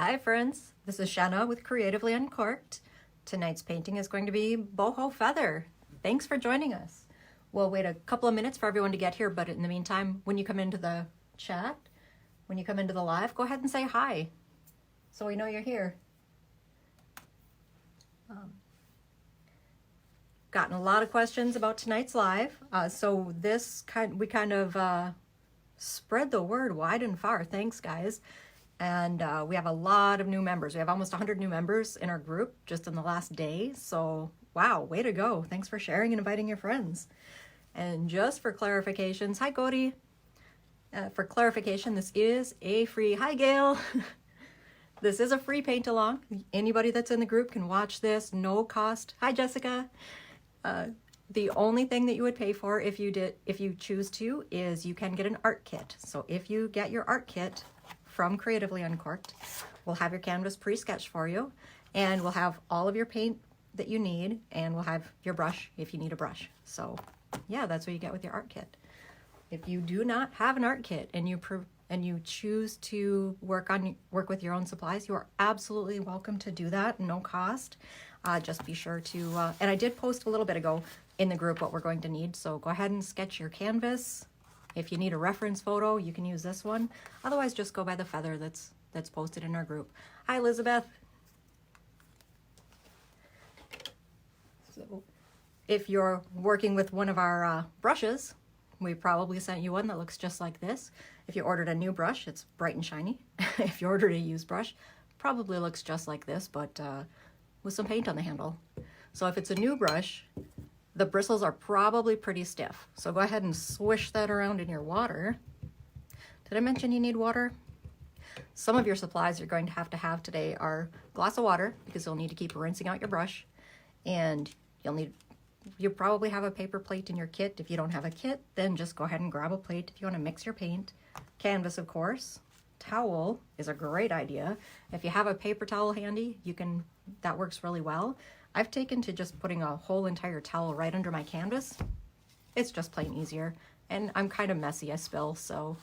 Hi friends, this is Shanna with Creatively Uncorked. Tonight's painting is going to be Boho Feather. Thanks for joining us. We'll wait a couple of minutes for everyone to get here, but in the meantime, when you come into the chat, when you come into the live, go ahead and say hi so we know you're here. Gotten a lot of questions about tonight's live, so we kind of spread the word wide and far. Thanks, guys. And we have a lot of new members. We have almost 100 new members in our group just in the last day. So, wow, way to go. Thanks for sharing and inviting your friends. And just for clarifications, hi, Cody. For clarification, this is a free, hi, Gail. This is a free paint along. Anybody that's in the group can watch this, no cost. Hi, Jessica. The only thing that you would pay for if you choose to is you can get an art kit. So if you get your art kit from Creatively Uncorked, we'll have your canvas pre-sketched for you, and we'll have all of your paint that you need, and we'll have your brush if you need a brush. So yeah, that's what you get with your art kit. If you do not have an art kit and you choose to work with your own supplies, you are absolutely welcome to do that, no cost. Just be sure to, and I did post a little bit ago in the group what we're going to need, so go ahead and sketch your canvas. If you need a reference photo, you can use this one. Otherwise, just go by the feather that's posted in our group. Hi, Elizabeth. So if you're working with one of our brushes, we probably sent you one that looks just like this. If you ordered a new brush, it's bright and shiny. If you ordered a used brush, probably looks just like this, but with some paint on the handle. So if it's a new brush, the bristles are probably pretty stiff. So go ahead and swish that around in your water. Did I mention you need water? Some of your supplies you're going to have today are a glass of water, because you'll need to keep rinsing out your brush. And you'll probably have a paper plate in your kit. If you don't have a kit, then just go ahead and grab a plate if you want to mix your paint. Canvas, of course. Towel is a great idea. If you have a paper towel handy, that works really well. I've taken to just putting a whole entire towel right under my canvas. It's just plain easier. And I'm kind of messy, I spill, so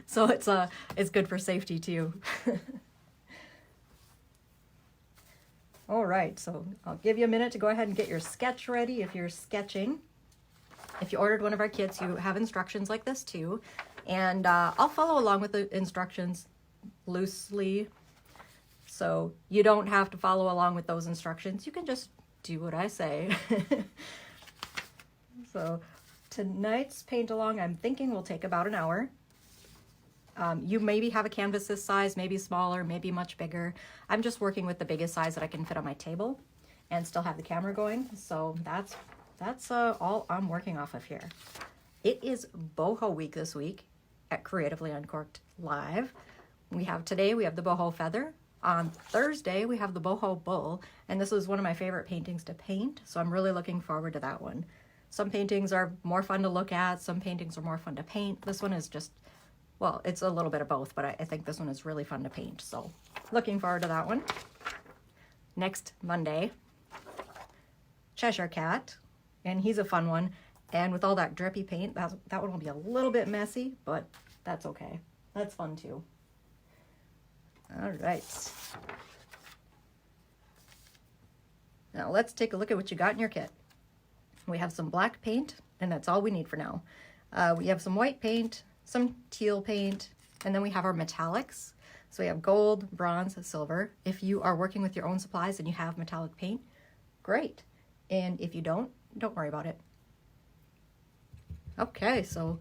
so it's good for safety too. All right, so I'll give you a minute to go ahead and get your sketch ready if you're sketching. If you ordered one of our kits, you have instructions like this too. And I'll follow along with the instructions loosely. So you don't have to follow along with those instructions. You can just do what I say. So tonight's paint along, I'm thinking will take about an hour. You maybe have a canvas this size, maybe smaller, maybe much bigger. I'm just working with the biggest size that I can fit on my table and still have the camera going. So that's all I'm working off of here. It is Boho week this week at Creatively Uncorked Live. Today we have the Boho Feather. On Thursday, we have the Boho Bull, and this is one of my favorite paintings to paint, so I'm really looking forward to that one. Some paintings are more fun to look at, some paintings are more fun to paint. This one is just, well, it's a little bit of both, but I think this one is really fun to paint, so looking forward to that one. Next Monday, Cheshire Cat, and he's a fun one, and with all that drippy paint, that one will be a little bit messy, but that's okay. That's fun too. All right. Now let's take a look at what you got in your kit. We have some black paint, and that's all we need for now. We have some white paint, some teal paint, and then we have our metallics. So we have gold, bronze, silver. If you are working with your own supplies and you have metallic paint, great. And if you don't worry about it. Okay, so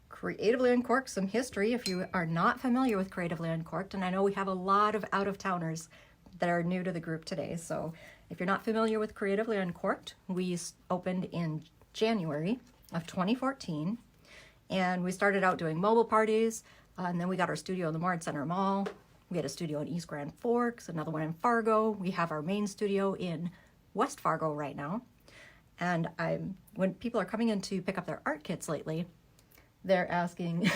Creatively Uncorked, some history if you are not familiar with Creatively Uncorked, and I know we have a lot of out-of-towners that are new to the group today, so if you're not familiar with Creatively Uncorked, we opened in January of 2014, and we started out doing mobile parties, and then we got our studio in the Moore Center Mall. We had a studio in East Grand Forks, another one in Fargo. We have our main studio in West Fargo right now, and when people are coming in to pick up their art kits lately, they're asking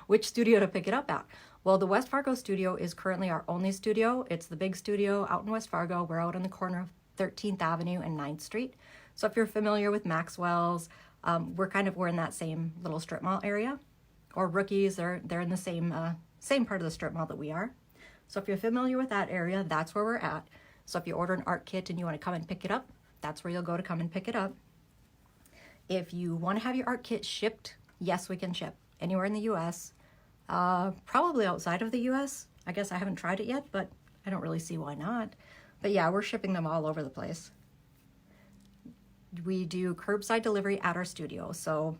which studio to pick it up at. Well, the West Fargo studio is currently our only studio. It's the big studio out in West Fargo. We're out on the corner of 13th Avenue and 9th Street. So if you're familiar with Maxwell's, we're in that same little strip mall area. Or Rookies, they're in the same part of the strip mall that we are. So if you're familiar with that area, that's where we're at. So if you order an art kit and you want to come and pick it up, that's where you'll go to come and pick it up. If you want to have your art kit shipped, yes, we can ship anywhere in the US, probably outside of the US. I guess I haven't tried it yet, but I don't really see why not. But yeah, we're shipping them all over the place. We do curbside delivery at our studio. So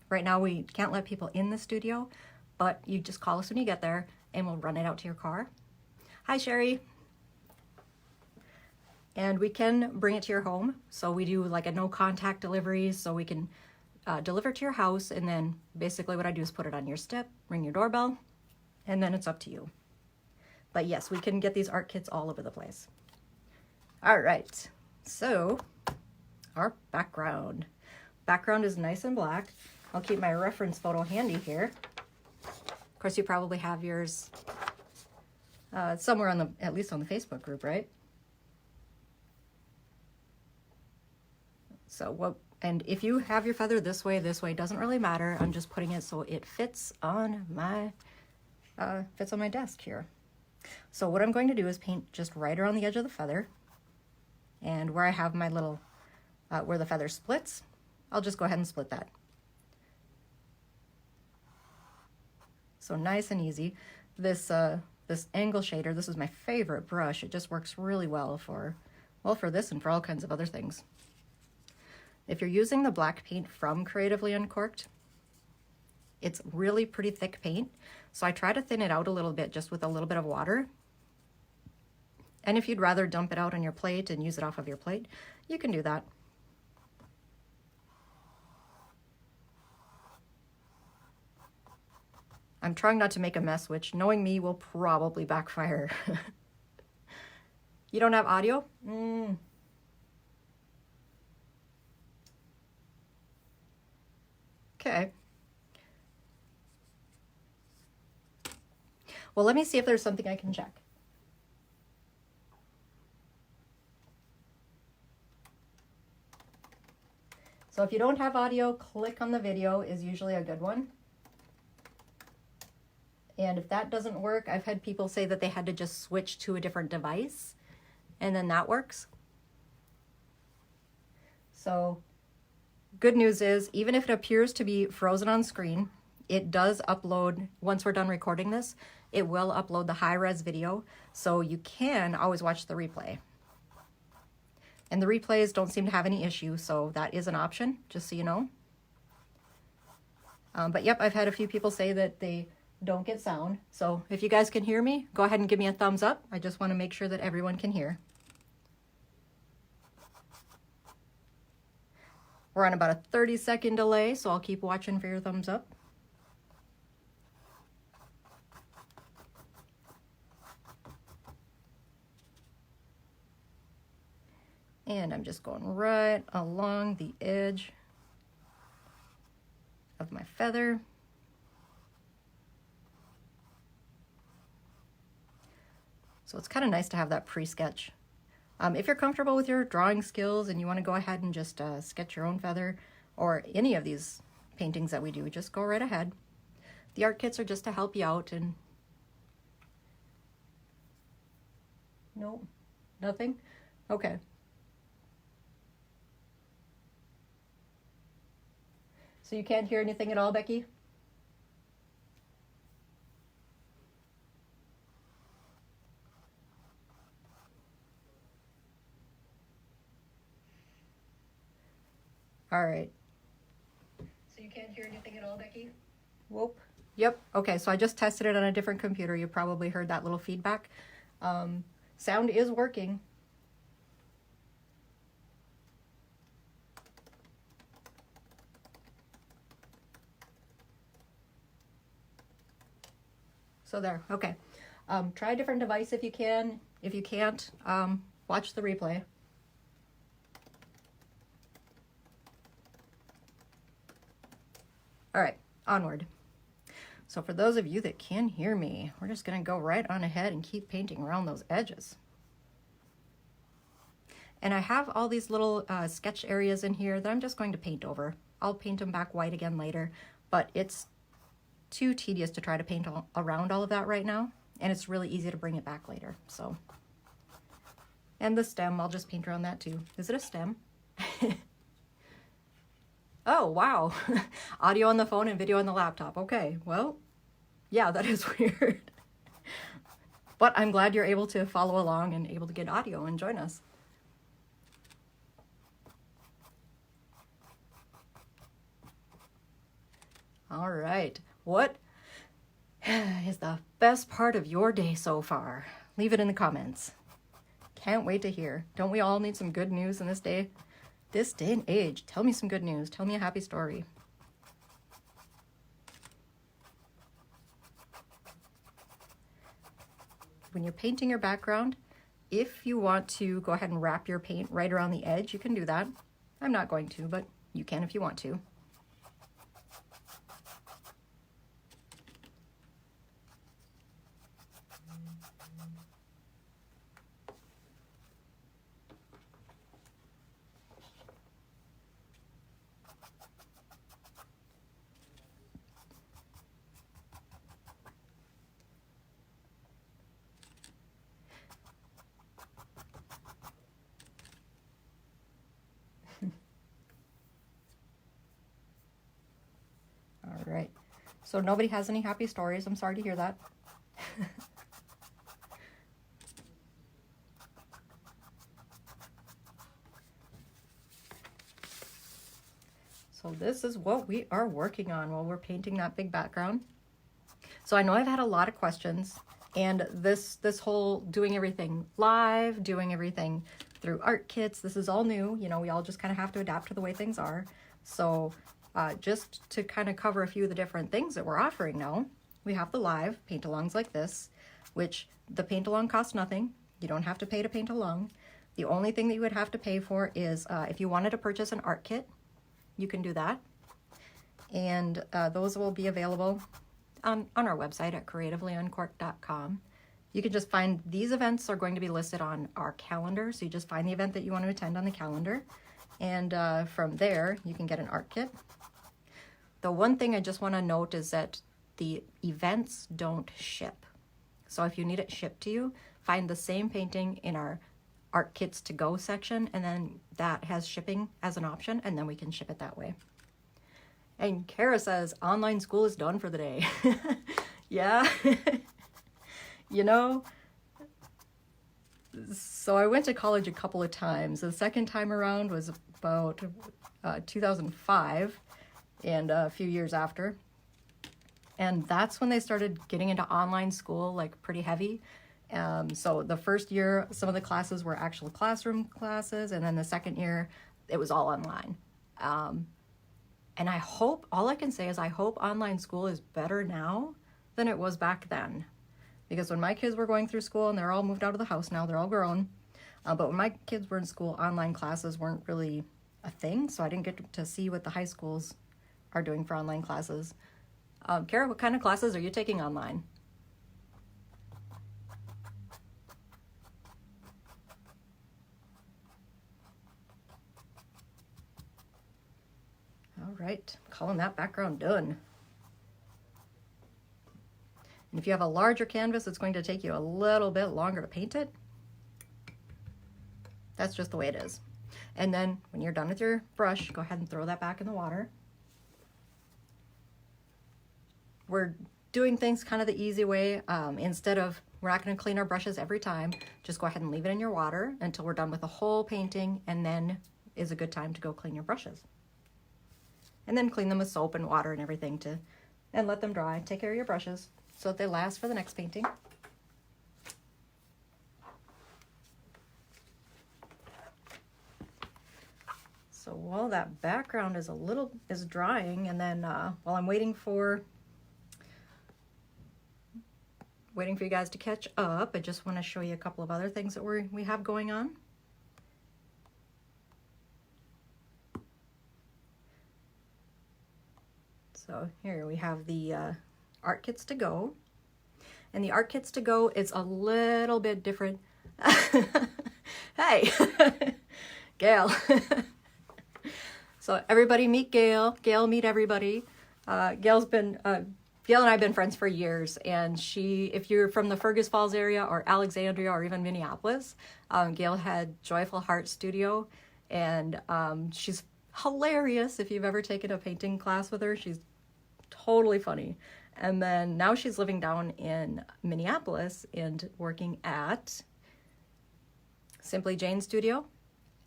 right now we can't let people in the studio, but you just call us when you get there and we'll run it out to your car. Hi, Sherry. And we can bring it to your home. So we do like a no contact delivery, so we can deliver to your house, and then basically what I do is put it on your step, ring your doorbell, and then it's up to you. But yes, we can get these art kits all over the place. All right, so our background. Background is nice and black. I'll keep my reference photo handy here. Of course, you probably have yours somewhere on the, at least on the Facebook group, right? So what, and if you have your feather this way, doesn't really matter. I'm just putting it so it fits on my desk here. So what I'm going to do is paint just right around the edge of the feather, and where I have my little, where the feather splits, I'll just go ahead and split that. So nice and easy. This angle shader, this is my favorite brush. It just works really well for this and for all kinds of other things. If you're using the black paint from Creatively Uncorked, it's really pretty thick paint. So I try to thin it out a little bit just with a little bit of water. And if you'd rather dump it out on your plate and use it off of your plate, you can do that. I'm trying not to make a mess, which, knowing me, will probably backfire. You don't have audio? Okay. Well, let me see if there's something I can check. So if you don't have audio, click on the video is usually a good one. And if that doesn't work, I've had people say that they had to just switch to a different device, and then that works. So good news is, even if it appears to be frozen on screen, it does upload, once we're done recording this, it will upload the high-res video, so you can always watch the replay. And the replays don't seem to have any issue, so that is an option, just so you know. But yep, I've had a few people say that they don't get sound. So if you guys can hear me, go ahead and give me a thumbs up. I just want to make sure that everyone can hear. We're on about a 30-second delay, so I'll keep watching for your thumbs up. And I'm just going right along the edge of my feather. So it's kind of nice to have that pre-sketch. If you're comfortable with your drawing skills and you want to go ahead and just sketch your own feather, or any of these paintings that we do, just go right ahead. The art kits are just to help you out. And no, nothing? Okay. So you can't hear anything at all, Becky? All right. So you can't hear anything at all, Becky? Whoop. Yep. Okay, so I just tested it on a different computer. You probably heard that little feedback. Sound is working. So there. Okay. Try a different device if you can. If you can't, watch the replay. All right, onward. So for those of you that can hear me, we're just gonna go right on ahead and keep painting around those edges. And I have all these little sketch areas in here that I'm just going to paint over. I'll paint them back white again later, but it's too tedious to try to paint around all of that right now. and it's really easy to bring it back later. So, and the stem, I'll just paint around that too. Is it a stem? Oh, wow. Audio on the phone and video on the laptop. Okay, well, yeah, that is weird. But I'm glad you're able to follow along and able to get audio and join us. All right, what is the best part of your day so far? Leave it in the comments. Can't wait to hear. Don't we all need some good news in this day? This day and age. Tell me some good news. Tell me a happy story. When you're painting your background, if you want to go ahead and wrap your paint right around the edge, you can do that. I'm not going to, but you can if you want to. All right, so nobody has any happy stories. I'm sorry to hear that. So this is what we are working on while we're painting that big background. So I know I've had a lot of questions, and this whole doing everything live, doing everything through art kits, this is all new. You know, we all just kind of have to adapt to the way things are. So just to kind of cover a few of the different things that we're offering now, we have the live paint-alongs like this, which the paint-along costs nothing. You don't have to pay to paint along. The only thing that you would have to pay for is if you wanted to purchase an art kit, you can do that. And those will be available on our website at creativelyuncorked.com. You can just find, these events are going to be listed on our calendar. So you just find the event that you want to attend on the calendar. And from there, you can get an art kit. The one thing I just want to note is that the events don't ship. So if you need it shipped to you, find the same painting in our art kits to go section, and then that has shipping as an option, and then we can ship it that way. And Kara says online school is done for the day. Yeah. You know, so I went to college a couple of times. The second time around was about 2005, and a few years after. And that's when they started getting into online school, like pretty heavy. So the first year, some of the classes were actual classroom classes, and then the second year, it was all online. And I hope, all I can say is I hope online school is better now than it was back then. Because when my kids were going through school, and they're all moved out of the house now, they're all grown, but when my kids were in school, online classes weren't really a thing, so I didn't get to see what the high schools are doing for online classes. Kara, what kind of classes are you taking online? All right, calling that background done. And if you have a larger canvas, it's going to take you a little bit longer to paint it. That's just the way it is. And then when you're done with your brush, go ahead and throw that back in the water. We're doing things kind of the easy way. Instead of, we're not going to clean our brushes every time, just go ahead and leave it in your water until we're done with the whole painting, and then is a good time to go clean your brushes. And then clean them with soap and water and everything and let them dry. Take care of your brushes so that they last for the next painting. So while that background is drying, and then while I'm waiting for you guys to catch up, I just want to show you a couple of other things that we have going on. So here we have the art kits to go, and the art kits to go is a little bit different. Hey, Gail. So everybody meet Gail. Gail, meet everybody. Gail's been Gail and I have been friends for years, and if you're from the Fergus Falls area or Alexandria or even Minneapolis, Gail had Joyful Heart Studio, and she's hilarious. If you've ever taken a painting class with her, she's totally funny. And then now she's living down in Minneapolis and working at Simply Jane Studio,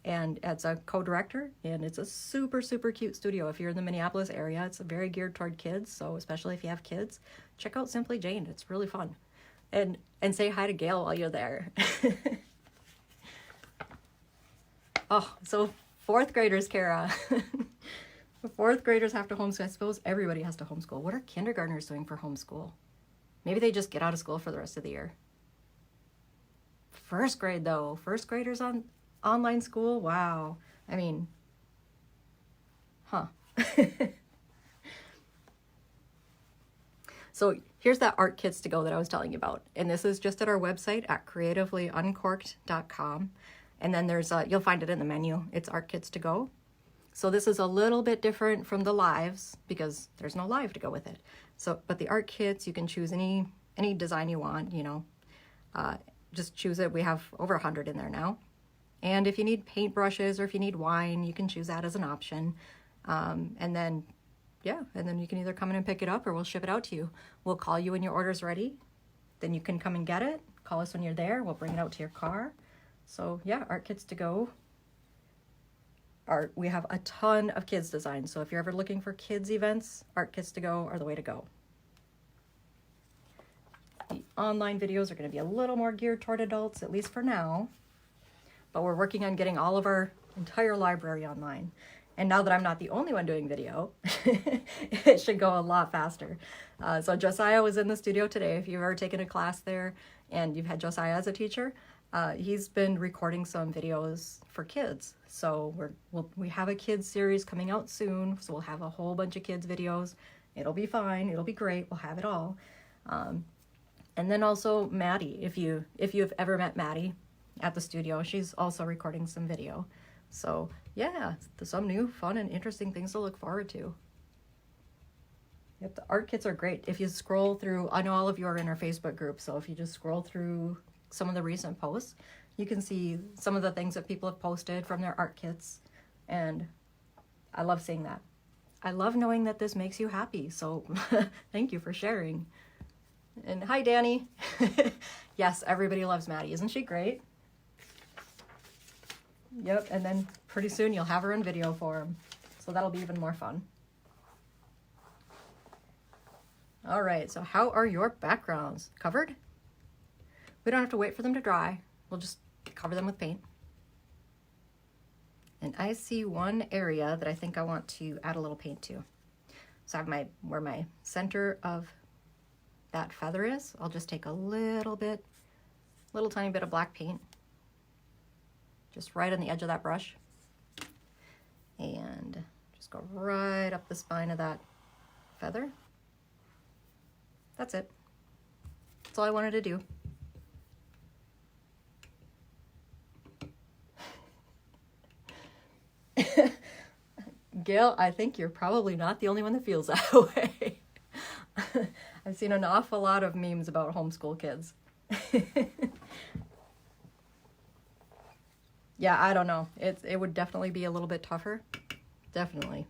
and as a co-director, and it's a super, super cute studio. If you're in the Minneapolis area, it's very geared toward kids, so especially if you have kids, check out Simply Jane. It's really fun. And say hi to Gail while you're there. Oh, so fourth graders, Kara. Fourth graders have to homeschool. I suppose everybody has to homeschool. What are kindergartners doing for homeschool? Maybe they just get out of school for the rest of the year. First grade, though. First graders on online school? Wow. I mean, huh. So here's that art kits to go that I was telling you about. And this is just at our website at creativelyuncorked.com. And then there's you'll find it in the menu. It's art kits to go. So this is a little bit different from the lives because there's no live to go with it. So, but the art kits, you can choose any design you want, you know. Just choose it. We have over 100 in there now. And if you need paintbrushes or if you need wine, you can choose that as an option. And then you can either come in and pick it up or we'll ship it out to you. We'll call you when your order's ready. Then you can come and get it. Call us when you're there. We'll bring it out to your car. So yeah, art kits to go. We have a ton of kids designs. So if you're ever looking for kids events, art kits to go are the way to go. The online videos are going to be a little more geared toward adults, at least for now. But we're working on getting all of our entire library online. And now that I'm not the only one doing video, it should go a lot faster. So Josiah was in the studio today. If you've ever taken a class there and you've had Josiah as a teacher, he's been recording some videos for kids. So we have a kids series coming out soon. So we'll have a whole bunch of kids videos. It'll be fine. It'll be great. We'll have it all. And then also Maddie, if you've ever met Maddie at the studio, she's also recording some video. So yeah, some new fun and interesting things to look forward to. Yep, the art kits are great. If you scroll through, I know all of you are in our Facebook group, so if you just scroll through some of the recent posts, you can see some of the things that people have posted from their art kits, and I love seeing that. I love knowing that this makes you happy, so thank you for sharing. And hi, Danny. Yes, everybody loves Maddie. Isn't she great? Yep, and then pretty soon you'll have her in video form, so that'll be even more fun. All right, so how are your backgrounds? Covered? We don't have to wait for them to dry. We'll just cover them with paint. And I see one area that I think I want to add a little paint to. So I have where my center of that feather is, I'll just take a little tiny bit of black paint, just right on the edge of that brush, and just go right up the spine of that feather. That's it. That's all I wanted to do. Gail, I think you're probably not the only one that feels that way. I've seen an awful lot of memes about homeschool kids. Yeah, I don't know. It would definitely be a little bit tougher. Definitely.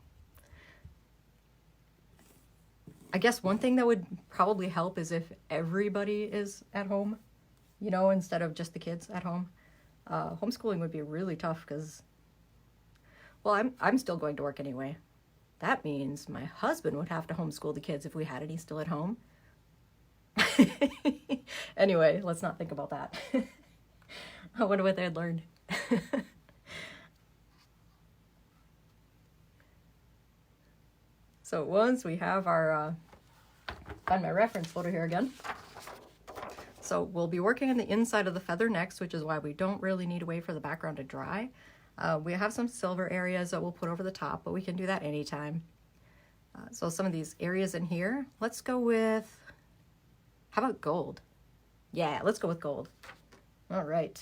I guess one thing that would probably help is if everybody is at home, you know, instead of just the kids at home. Homeschooling would be really tough because, well, I'm still going to work anyway. That means my husband would have to homeschool the kids if we had any still at home. Anyway, let's not think about that. I wonder what they'd learned. So once we have our, find my reference photo here again. So we'll be working on the inside of the feather next, which is why we don't really need to wait for the background to dry. We have some silver areas that we'll put over the top, but we can do that anytime. So some of these areas in here, let's go with, how about gold? Yeah, let's go with gold. All right.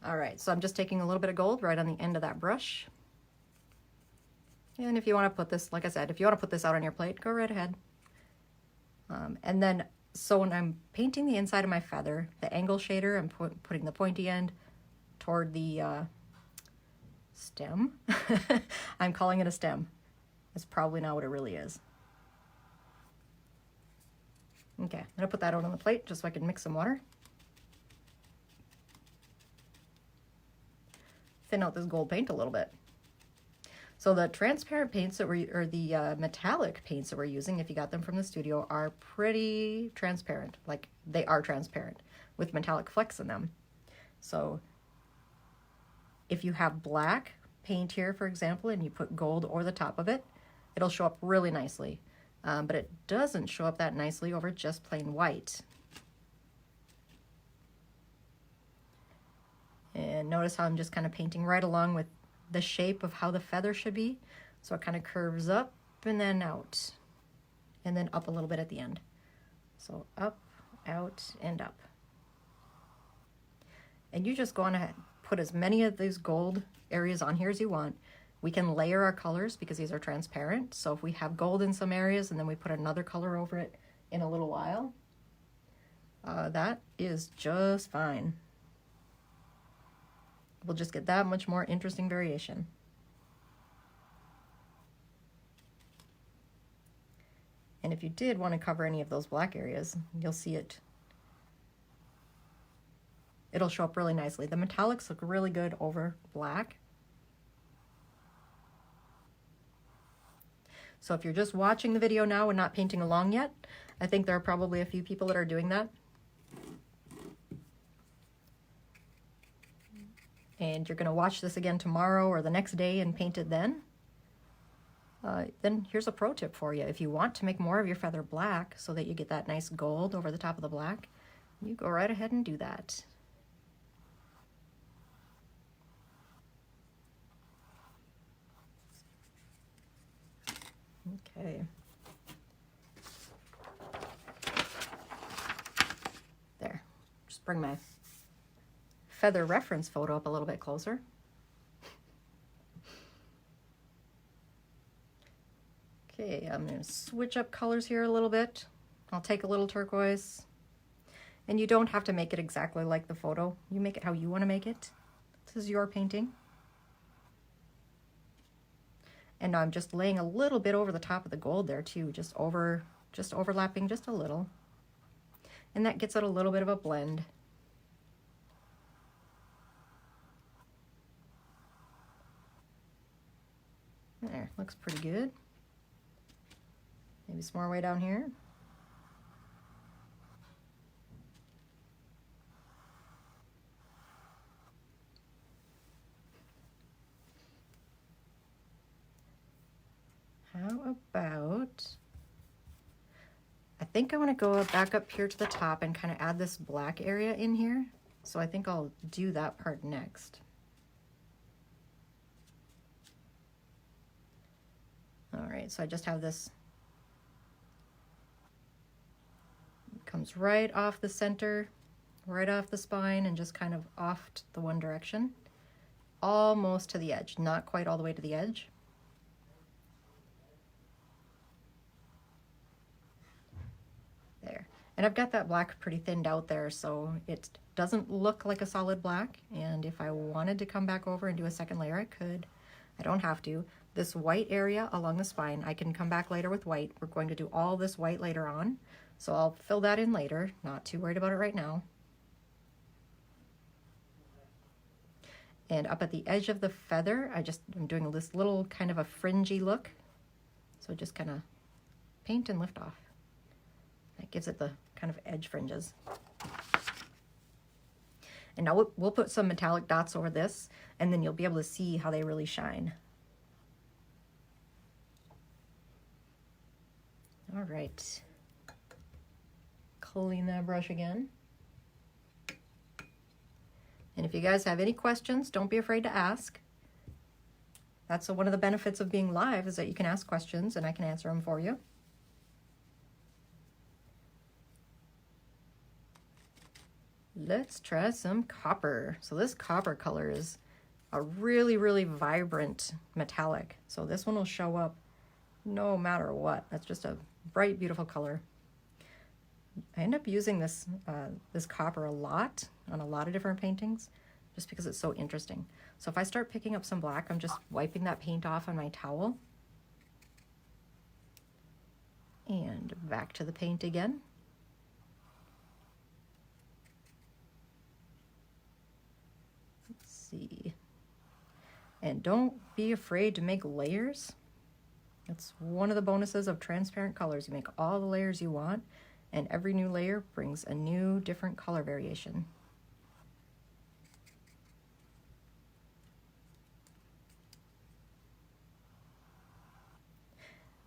All right, so I'm just taking a little bit of gold right on the end of that brush. And if you want to put this, like I said, if you want to put this out on your plate, go right ahead. And then, so when I'm painting the inside of my feather, the angle shader, I'm putting the pointy end toward the stem. I'm calling it a stem. It's probably not what it really is. Okay, I'm gonna put that out on the plate just so I can mix some water. Thin out this gold paint a little bit. So the transparent paints that or the metallic paints that we're using, if you got them from the studio, are pretty transparent. Like, they are transparent with metallic flecks in them. So if you have black paint here, for example, and you put gold over the top of it, it'll show up really nicely. But it doesn't show up that nicely over just plain white. And notice how I'm just kind of painting right along with the shape of how the feather should be. So it kind of curves up and then out, and then up a little bit at the end. So up, out, and up. And you just go on ahead, put as many of these gold areas on here as you want. We can layer our colors because these are transparent. So if we have gold in some areas and then we put another color over it in a little while, that is just fine. We'll just get that much more interesting variation. And if you did want to cover any of those black areas, you'll see it. It'll show up really nicely. The metallics look really good over black. So if you're just watching the video now and not painting along yet, I think there are probably a few people that are doing that. And you're going to watch this again tomorrow or the next day and paint it then. Then here's a pro tip for you. If you want to make more of your feather black so that you get that nice gold over the top of the black, you go right ahead and do that. Okay. There. Just bring my feather reference photo up a little bit closer. Okay, I'm going to switch up colors here a little bit. I'll take a little turquoise. And you don't have to make it exactly like the photo. You make it how you want to make it. This is your painting. And now I'm just laying a little bit over the top of the gold there too, just overlapping just a little. And that gets it a little bit of a blend. There, looks pretty good. Maybe some more way down here. How about, I think I want to go back up here to the top and kind of add this black area in here. So I think I'll do that part next. All right, so I just have this, it comes right off the center, right off the spine, and just kind of off to the one direction, almost to the edge, not quite all the way to the edge. There, and I've got that black pretty thinned out there, so it doesn't look like a solid black, and if I wanted to come back over and do a second layer, I could. I don't have to. This white area along the spine, I can come back later with white. We're going to do all this white later on, so I'll fill that in later. Not too worried about it right now. And up at the edge of the feather, I'm doing this little kind of a fringy look. So just kind of paint and lift off. That gives it the kind of edge fringes. And now we'll put some metallic dots over this, and then you'll be able to see how they really shine. All right, clean that brush again. And if you guys have any questions, don't be afraid to ask. That's one of the benefits of being live, is that you can ask questions and I can answer them for you. Let's try some copper. So this copper color is a really, really vibrant metallic. So this one will show up no matter what. That's just a bright, beautiful color. I end up using this, this copper a lot on a lot of different paintings just because it's so interesting. So if I start picking up some black, I'm just wiping that paint off on my towel. And back to the paint again. Let's see. And don't be afraid to make layers. That's one of the bonuses of transparent colors. You make all the layers you want, and every new layer brings a new different color variation.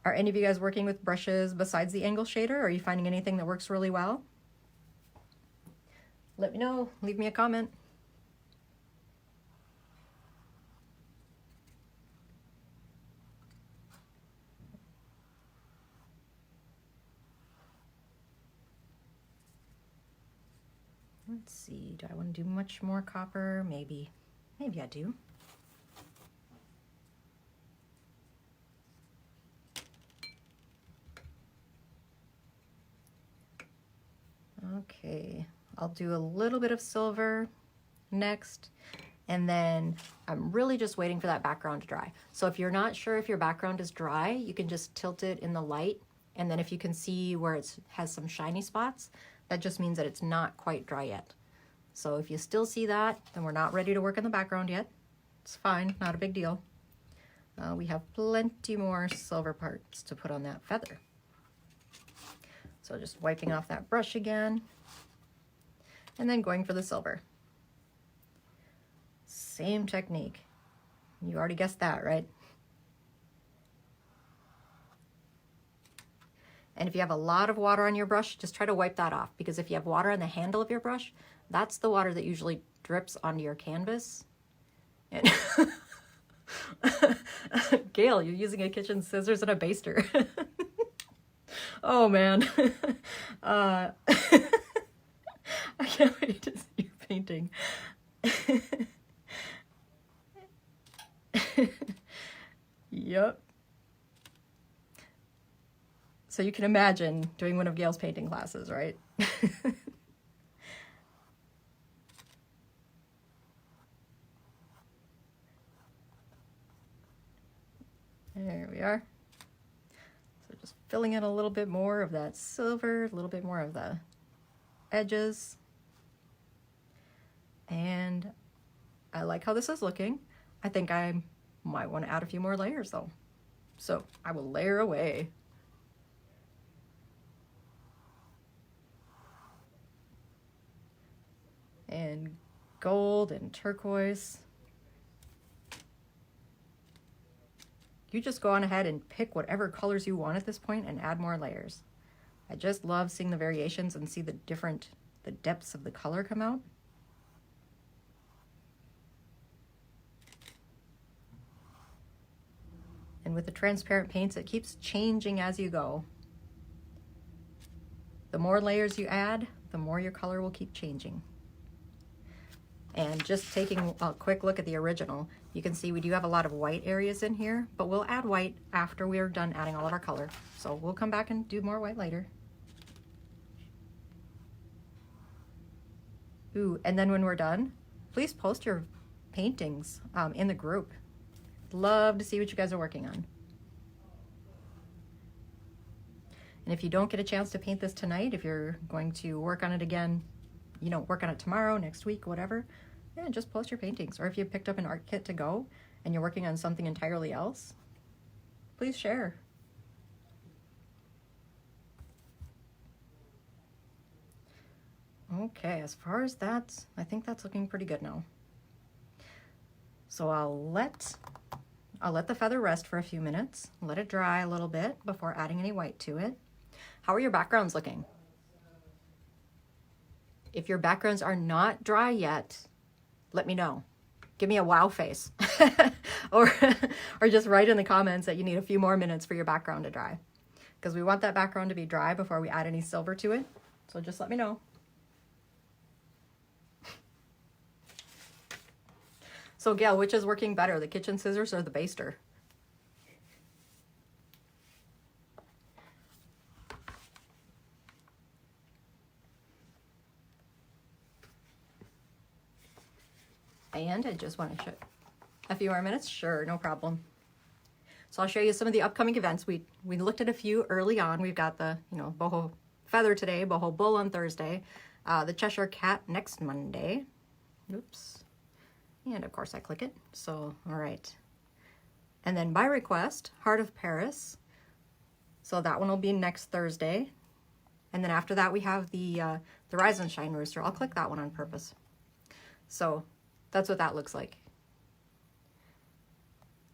Are any of you guys working with brushes besides the angle shader? Are you finding anything that works really well? Let me know, leave me a comment. Let's see, do I want to do much more copper? Maybe I do. Okay, I'll do a little bit of silver next, and then I'm really just waiting for that background to dry. So if you're not sure if your background is dry, you can just tilt it in the light, and then if you can see where it has some shiny spots, that just means that it's not quite dry yet. So if you still see that, then we're not ready to work on the background yet. It's fine, not a big deal. We have plenty more silver parts to put on that feather. So just wiping off that brush again, and then going for the silver. Same technique. You already guessed that, right? And if you have a lot of water on your brush, just try to wipe that off, because if you have water on the handle of your brush, that's the water that usually drips onto your canvas. And Gail, you're using a kitchen scissors and a baster. Oh man. I can't wait to see your painting. Yep. So you can imagine doing one of Gail's painting classes, right? There we are. So just filling in a little bit more of that silver, a little bit more of the edges. And I like how this is looking. I think I might want to add a few more layers though. So I will layer away. And gold and turquoise. You just go on ahead and pick whatever colors you want at this point and add more layers. I just love seeing the variations and see the depths of the color come out. And with the transparent paints, it keeps changing as you go. The more layers you add, the more your color will keep changing. And just taking a quick look at the original, you can see we do have a lot of white areas in here, but we'll add white after we are done adding all of our color. So we'll come back and do more white later. Ooh, and then when we're done, please post your paintings in the group. Love to see what you guys are working on. And if you don't get a chance to paint this tonight, if you're going to work on it again, you know, work on it tomorrow, next week, whatever, yeah, just post your paintings. Or if you picked up an art kit to go and you're working on something entirely else, please share. Okay, as far as that, I think that's looking pretty good now. So I'll let the feather rest for a few minutes, let it dry a little bit before adding any white to it. How are your backgrounds looking? If your backgrounds are not dry yet, let me know. Give me a wow face. or just write in the comments that you need a few more minutes for your background to dry, because we want that background to be dry before we add any silver to it. So just let me know. So Gail, which is working better, the kitchen scissors or the baster? And I just want to show a few more minutes. Sure, no problem. So I'll show you some of the upcoming events. We looked at a few early on. We've got the, you know, Boho Feather today, Boho Bull on Thursday, the Cheshire Cat next Monday. Oops. And of course I click it. So, all right. And then by request, Heart of Paris. So that one will be next Thursday. And then after that we have the Rise and Shine Rooster. I'll click that one on purpose. So that's what that looks like.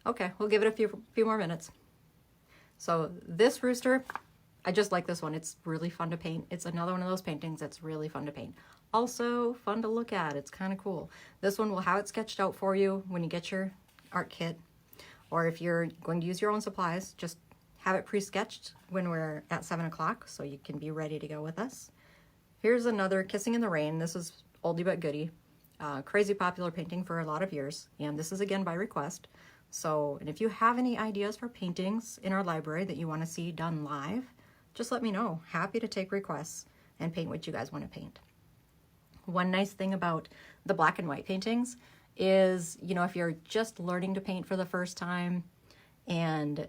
Okay, we'll give it a few more minutes. So this rooster, I just like this one. It's really fun to paint. It's another one of those paintings that's really fun to paint. Also fun to look at. It's kind of cool. This one will have it sketched out for you when you get your art kit. Or if you're going to use your own supplies, just have it pre-sketched when we're at 7 o'clock so you can be ready to go with us. Here's another Kissing in the Rain. This is oldie but goodie. Crazy popular painting for a lot of years. And this is again by request. So, and if you have any ideas for paintings in our library that you want to see done live, just let me know. Happy to take requests and paint what you guys want to paint. One nice thing about the black and white paintings is, you know, if you're just learning to paint for the first time and,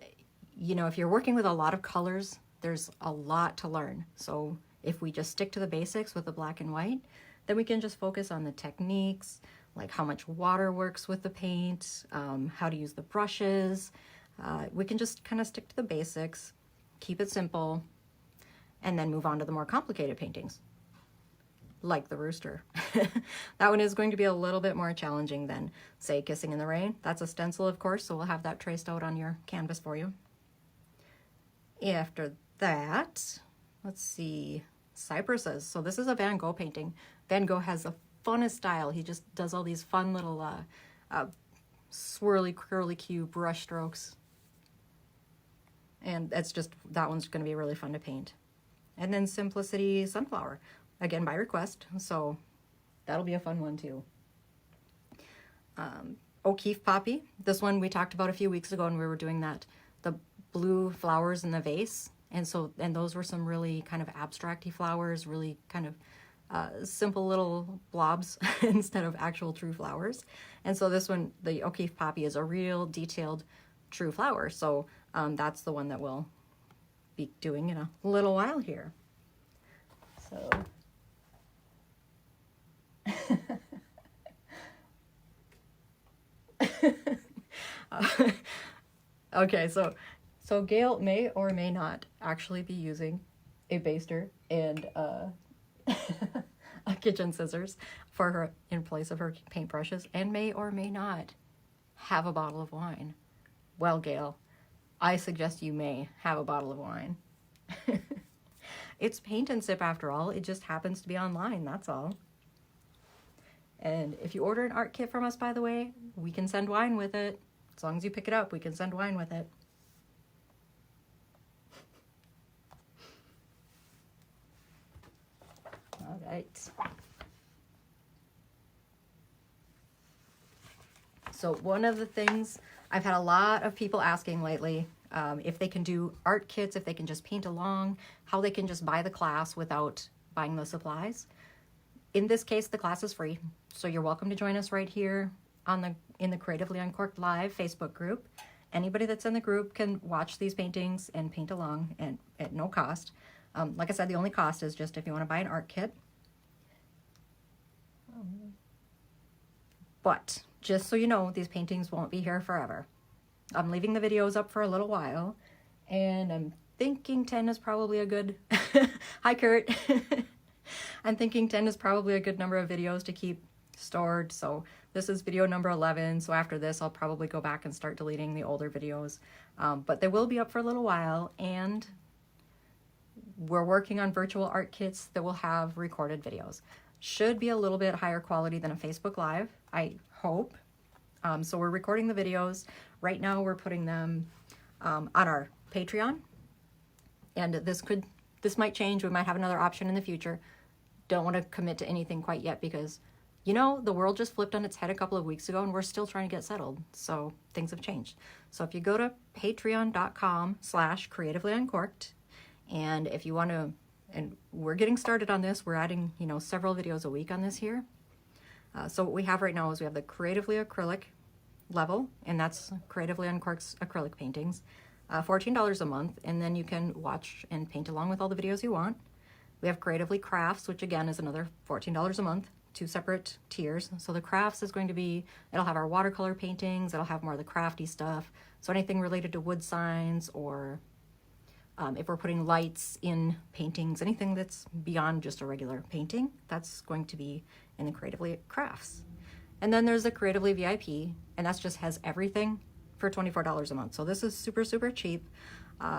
you know, if you're working with a lot of colors, there's a lot to learn. So if we just stick to the basics with the black and white, then we can just focus on the techniques, like how much water works with the paint, how to use the brushes. We can just kind of stick to the basics, keep it simple, and then move on to the more complicated paintings, like the rooster. That one is going to be a little bit more challenging than, say, Kissing in the Rain. That's a stencil, of course, so we'll have that traced out on your canvas for you. After that, let's see, cypresses. So this is a Van Gogh painting. Van Gogh has the funnest style. He just does all these fun little swirly, curly Q brush strokes. And that's just, that one's going to be really fun to paint. And then Simplicity Sunflower, again by request, so that'll be a fun one too. O'Keeffe Poppy, this one we talked about a few weeks ago when we were doing that, the blue flowers in the vase. And so, and those were some really kind of abstract-y flowers, really kind of simple little blobs instead of actual true flowers. And so this one, the O'Keeffe Poppy, is a real detailed true flower. So that's the one that we'll be doing in a little while here. So okay, so Gail may or may not actually be using a baster and a kitchen scissors for her in place of her paintbrushes, and may or may not have a bottle of wine. Well, Gail, I suggest you may have a bottle of wine. It's Paint and Sip after all. It just happens to be online, that's all. And if you order an art kit from us, by the way, we can send wine with it. As long as you pick it up, we can send wine with it. All right. So one of the things I've had a lot of people asking lately, if they can do art kits, if they can just paint along, how they can just buy the class without buying the supplies. In this case, the class is free, so you're welcome to join us right here on in the Creatively Uncorked Live Facebook group. Anybody that's in the group can watch these paintings and paint along and at no cost. Like I said, the only cost is just if you want to buy an art kit. But just so you know, these paintings won't be here forever. I'm leaving the videos up for a little while, and I'm thinking 10 is probably a good... Hi, Kurt. I'm thinking 10 is probably a good number of videos to keep stored. So this is video number 11. So after this, I'll probably go back and start deleting the older videos. But they will be up for a little while, and we're working on virtual art kits that will have recorded videos. Should be a little bit higher quality than a Facebook Live, I hope. So we're recording the videos. Right now we're putting them on our Patreon. And this might change. We might have another option in the future. Don't want to commit to anything quite yet because you know, the world just flipped on its head a couple of weeks ago and we're still trying to get settled. So things have changed. So if you go to patreon.com/creatively uncorked, and if you want to, and we're getting started on this, we're adding, you know, several videos a week on this here. So what we have right now is we have the Creatively Acrylic level, and that's Creatively Uncorked's acrylic paintings, $14 a month, and then you can watch and paint along with all the videos you want. We have Creatively Crafts, which again is another $14 a month, 2 separate tiers. So the crafts is going to be, it'll have our watercolor paintings, it'll have more of the crafty stuff. So anything related to wood signs, or if we're putting lights in paintings, anything that's beyond just a regular painting, that's going to be in the Creatively Crafts. And then there's the Creatively VIP, and that just has everything for $24 a month. So this is super, super cheap.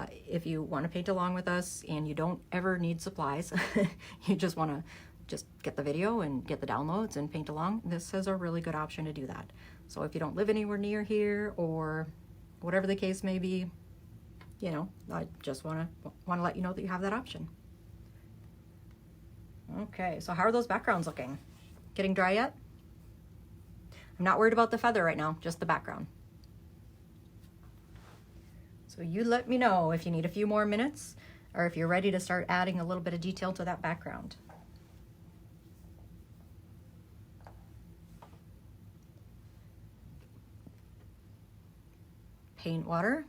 If you want to paint along with us and you don't ever need supplies, you just want to just get the video and get the downloads and paint along, this is a really good option to do that. So if you don't live anywhere near here, or whatever the case may be, you know, I just want to let you know that you have that option. Okay, so how are those backgrounds looking? Getting dry yet? I'm not worried about the feather right now, just the background. So you let me know if you need a few more minutes, or if you're ready to start adding a little bit of detail to that background. Paint water.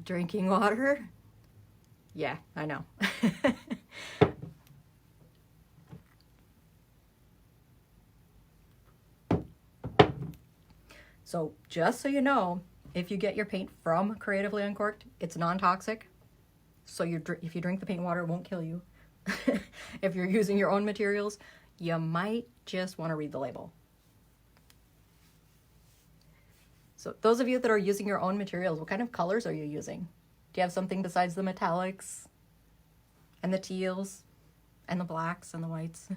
Drinking water. Yeah, I know. So just so you know, if you get your paint from Creatively Uncorked, it's non-toxic. So if you drink the paint water, it won't kill you. If you're using your own materials, you might just want to read the label. So those of you that are using your own materials, what kind of colors are you using? Do you have something besides the metallics and the teals and the blacks and the whites?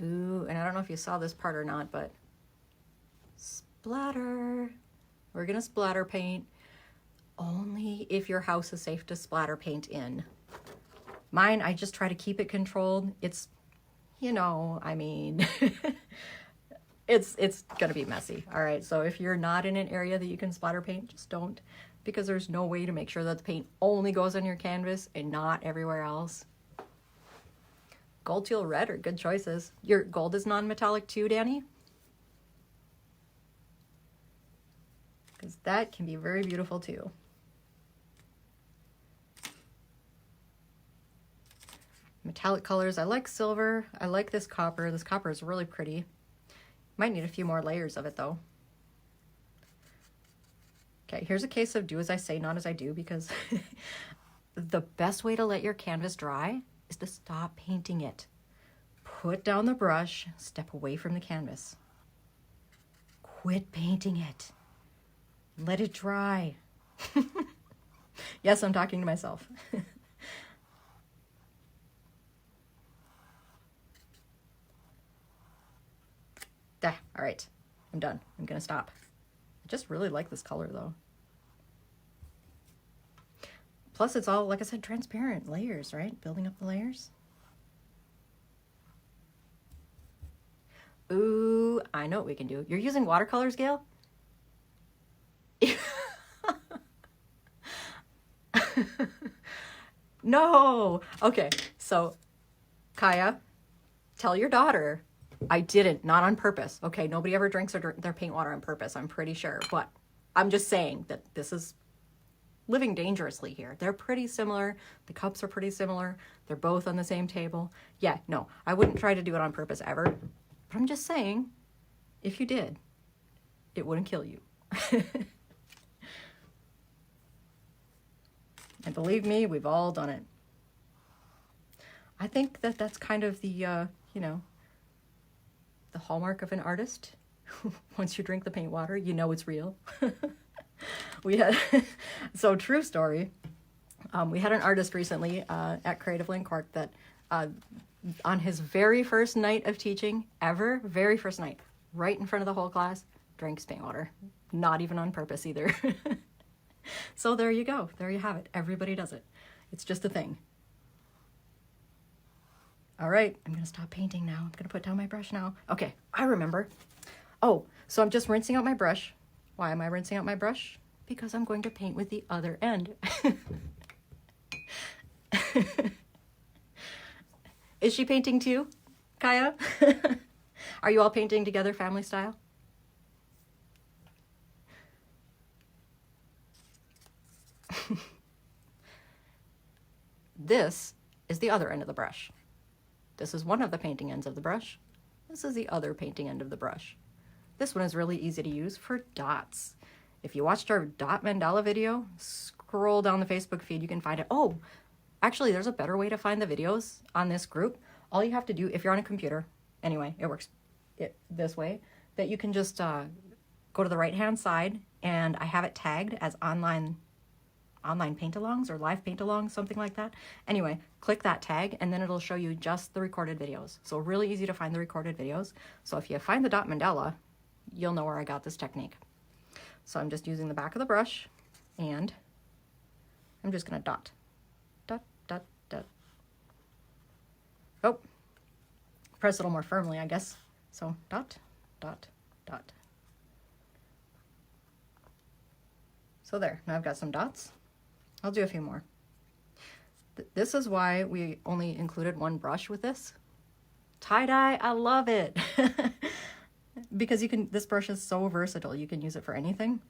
Ooh, and I don't know if you saw this part or not, but splatter. We're gonna splatter paint only if your house is safe to splatter paint in. Mine, I just try to keep it controlled. It's, you know, I mean, it's gonna be messy. All right, so if you're not in an area that you can splatter paint, just don't, because there's no way to make sure that the paint only goes on your canvas and not everywhere else. Gold, teal, red are good choices. Your gold is non-metallic too, Danny? Because that can be very beautiful too. Metallic colors, I like silver. I like this copper. This copper is really pretty. Might need a few more layers of it though. Okay, here's a case of do as I say, not as I do, because the best way to let your canvas dry is to stop painting it. Put down the brush, step away from the canvas. Quit painting it. Let it dry. Yes, I'm talking to myself. There, all right, I'm done. I'm gonna stop. I just really like this color though. Plus it's all, like I said, transparent layers, right? Building up the layers. Ooh, I know what we can do. You're using watercolors, Gail? No. Okay, so Kaya, tell your daughter I didn't, not on purpose. Okay, nobody ever drinks their paint water on purpose, I'm pretty sure. But I'm just saying that this is living dangerously here. They're pretty similar. The cups are pretty similar. They're both on the same table. Yeah, no, I wouldn't try to do it on purpose ever. But I'm just saying, if you did, it wouldn't kill you. And believe me, we've all done it. I think that that's kind of the, you know, the hallmark of an artist. Once you drink the paint water, you know it's real. We had, so true story. We had an artist recently at Creatively Uncorked that on his very first night of teaching ever, very first night, right in front of the whole class, drinks paint water. Not even on purpose either. So there you go. There you have it. Everybody does it. It's just a thing. All right, I'm gonna stop painting now. I'm gonna put down my brush now. Okay, I remember. Oh, so I'm just rinsing out my brush. Why am I rinsing out my brush? Because I'm going to paint with the other end. Is she painting too, Kaya? Are you all painting together family style? This is the other end of the brush. This is one of the painting ends of the brush. This is the other painting end of the brush. This one is really easy to use for dots. If you watched our dot mandala video, scroll down the Facebook feed, you can find it. Oh, actually, there's a better way to find the videos on this group. All you have to do, if you're on a computer, anyway, it works this way, that you can just go to the right-hand side, and I have it tagged as online paint-alongs or live paint-alongs, something like that. Anyway, click that tag, and then it'll show you just the recorded videos. So really easy to find the recorded videos. So if you find the dot mandala, you'll know where I got this technique. So I'm just using the back of the brush, and I'm just gonna dot, dot, dot, dot. Oh, press a little more firmly, I guess. So dot, dot, dot. So there, now I've got some dots. I'll do a few more. This is why we only included one brush with this. Tie-dye, I love it. Because this brush is so versatile, you can use it for anything.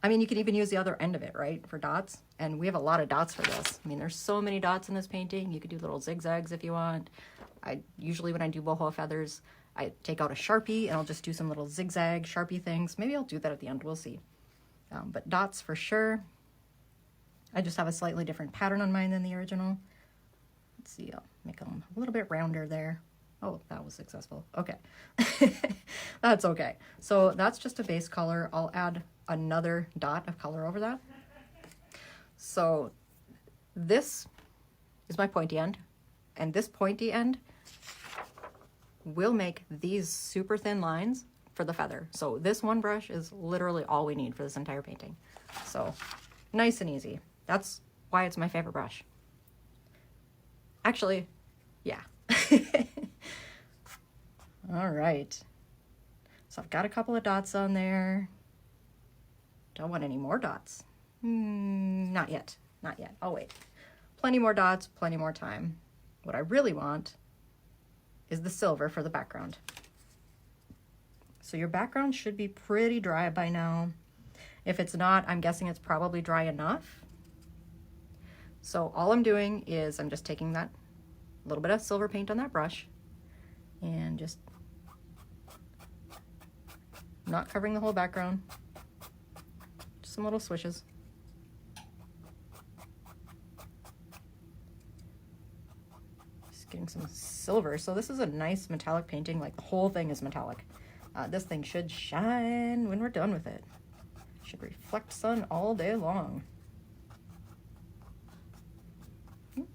I mean, you can even use the other end of it, right, for dots. And we have a lot of dots for this. I mean, there's so many dots in this painting. You could do little zigzags if you want. Usually when I do boho feathers, I take out a Sharpie and I'll just do some little zigzag Sharpie things. Maybe I'll do that at the end, we'll see. But dots for sure. I just have a slightly different pattern on mine than the original. Let's see, I'll make them a little bit rounder there. Oh, that was successful. Okay. That's okay. So that's just a base color. I'll add another dot of color over that. So this is my pointy end, and this pointy end will make these super thin lines for the feather. So this one brush is literally all we need for this entire painting. So nice and easy. That's why it's my favorite brush. Actually, yeah. All right. So I've got a couple of dots on there. Don't want any more dots. Not yet. Not yet. I'll wait. Plenty more dots, plenty more time. What I really want is the silver for the background. So your background should be pretty dry by now. If it's not, I'm guessing it's probably dry enough. So all I'm doing is I'm just taking that little bit of silver paint on that brush and just not covering the whole background. Just some little swishes. Just getting some silver. So this is a nice metallic painting, like the whole thing is metallic. This thing should shine when we're done with it. Should reflect sun all day long.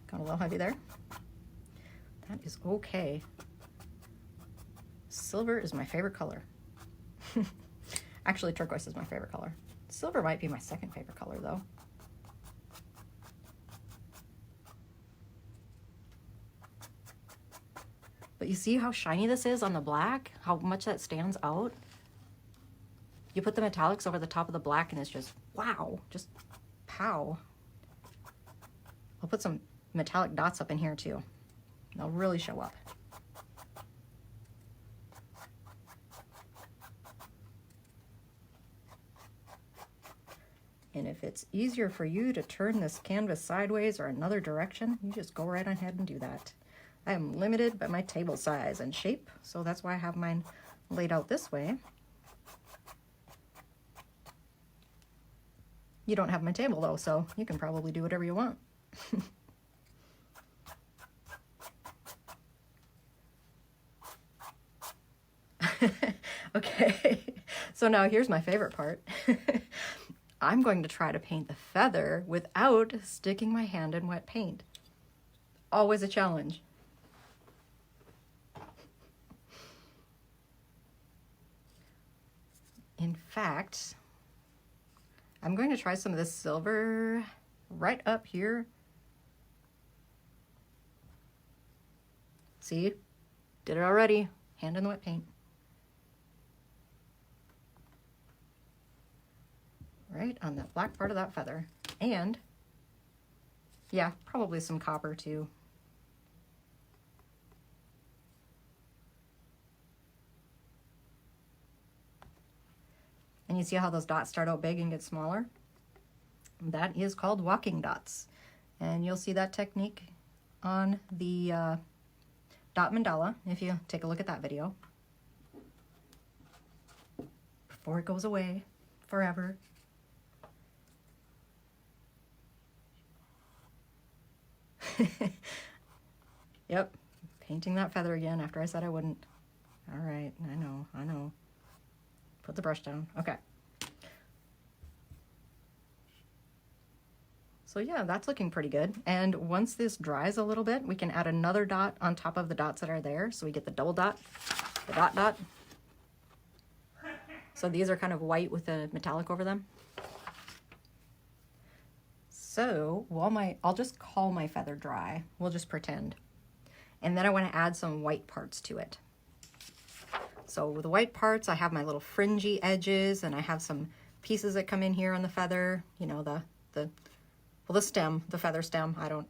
Got a little heavy there. That is okay. Silver is my favorite color. Actually, turquoise is my favorite color. Silver might be my second favorite color, though. But you see how shiny this is on the black? How much that stands out? You put the metallics over the top of the black and it's just, wow, just pow. I'll put some metallic dots up in here too. They'll really show up. And if it's easier for you to turn this canvas sideways or another direction, you just go right ahead and do that. I am limited by my table size and shape, so that's why I have mine laid out this way. You don't have my table though, so you can probably do whatever you want. Okay, so now here's my favorite part. I'm going to try to paint the feather without sticking my hand in wet paint. Always a challenge. fact, I'm going to try some of this silver right up here. See, did it already. Hand in the wet paint. Right on that black part of that feather. And yeah, probably some copper too. And you see how those dots start out big and get smaller? That is called walking dots. And you'll see that technique on the dot mandala if you take a look at that video. Before it goes away forever. Yep, painting that feather again after I said I wouldn't. All right, I know. Put the brush down. Okay. So yeah, that's looking pretty good. And once this dries a little bit, we can add another dot on top of the dots that are there. So we get the double dot, the dot dot. So these are kind of white with a metallic over them. So while I'll just call my feather dry. We'll just pretend. And then I want to add some white parts to it. So with the white parts, I have my little fringy edges, and I have some pieces that come in here on the feather. You know, the stem, the feather stem. I don't,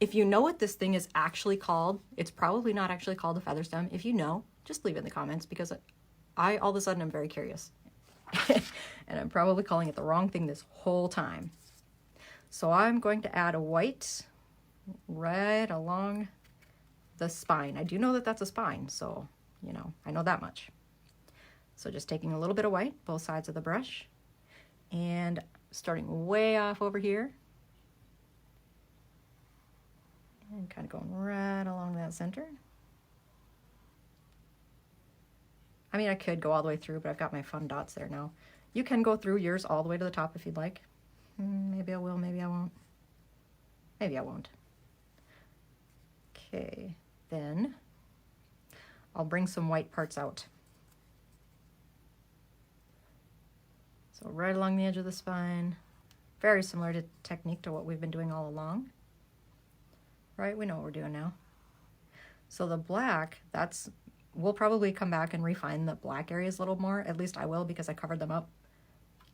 if you know what this thing is actually called, it's probably not actually called a feather stem. If you know, just leave it in the comments, because I all of a sudden I'm very curious. And I'm probably calling it the wrong thing this whole time. So I'm going to add a white right along the spine. I do know that that's a spine, so, you know, I know that much. So just taking a little bit of white, both sides of the brush, and starting way off over here. And kind of going right along that center. I mean, I could go all the way through, but I've got my fun dots there now. You can go through yours all the way to the top if you'd like. Maybe I will, maybe I won't. Maybe I won't. Okay, then I'll bring some white parts out. So right along the edge of the spine, very similar to technique to what we've been doing all along. Right, we know what we're doing now. So the black, we'll probably come back and refine the black areas a little more. At least I will, because I covered them up,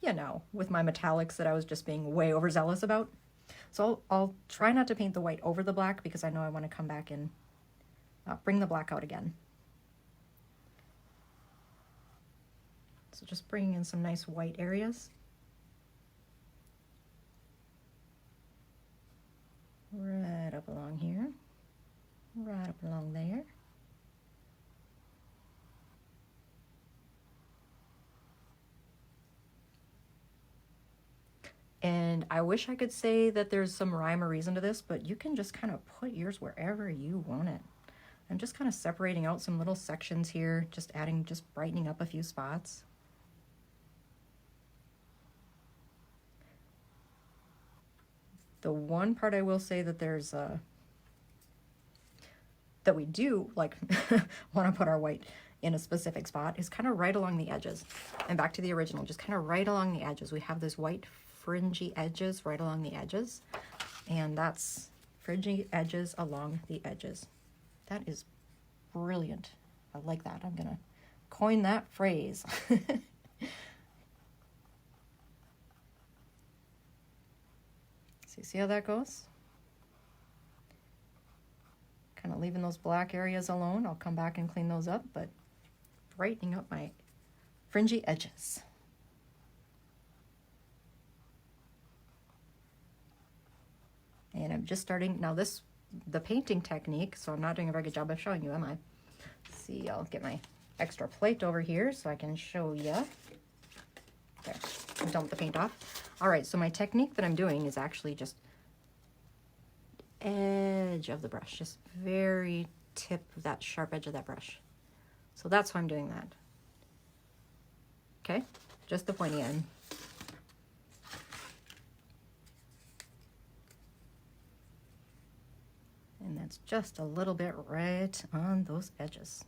you know, with my metallics that I was just being way overzealous about. So I'll try not to paint the white over the black, because I know I want to come back and bring the black out again. So just bringing in some nice white areas. Right up along here, right up along there. And I wish I could say that there's some rhyme or reason to this, but you can just kind of put yours wherever you want it. I'm just kind of separating out some little sections here, just brightening up a few spots. The one part I will say that there's that we do like want to put our white in a specific spot is kind of right along the edges. And back to the original, just kind of right along the edges. We have those white fringy edges right along the edges, and that's fringy edges along the edges. That is brilliant. I like that. I'm gonna coin that phrase. So you see how that goes? Kind of leaving those black areas alone. I'll come back and clean those up, but brightening up my fringy edges. And I'm just starting, now the painting technique, so I'm not doing a very good job of showing you, am I? Let's see, I'll get my extra plate over here so I can show you. There, dump the paint off. All right, so my technique that I'm doing is actually just edge of the brush, just very tip of that sharp edge of that brush. So that's why I'm doing that. Okay, just the pointy end. And that's just a little bit right on those edges.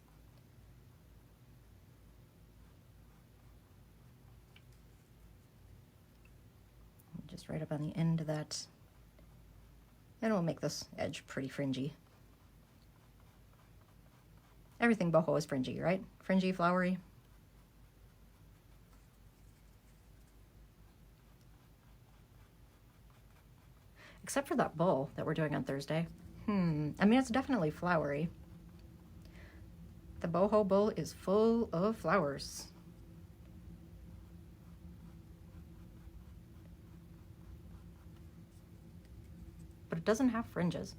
Just right up on the end of that. And we'll make this edge pretty fringy. Everything boho is fringy, right? Fringy, flowery. Except for that bowl that we're doing on Thursday. I mean, it's definitely flowery. The boho bowl is full of flowers. But it doesn't have fringes.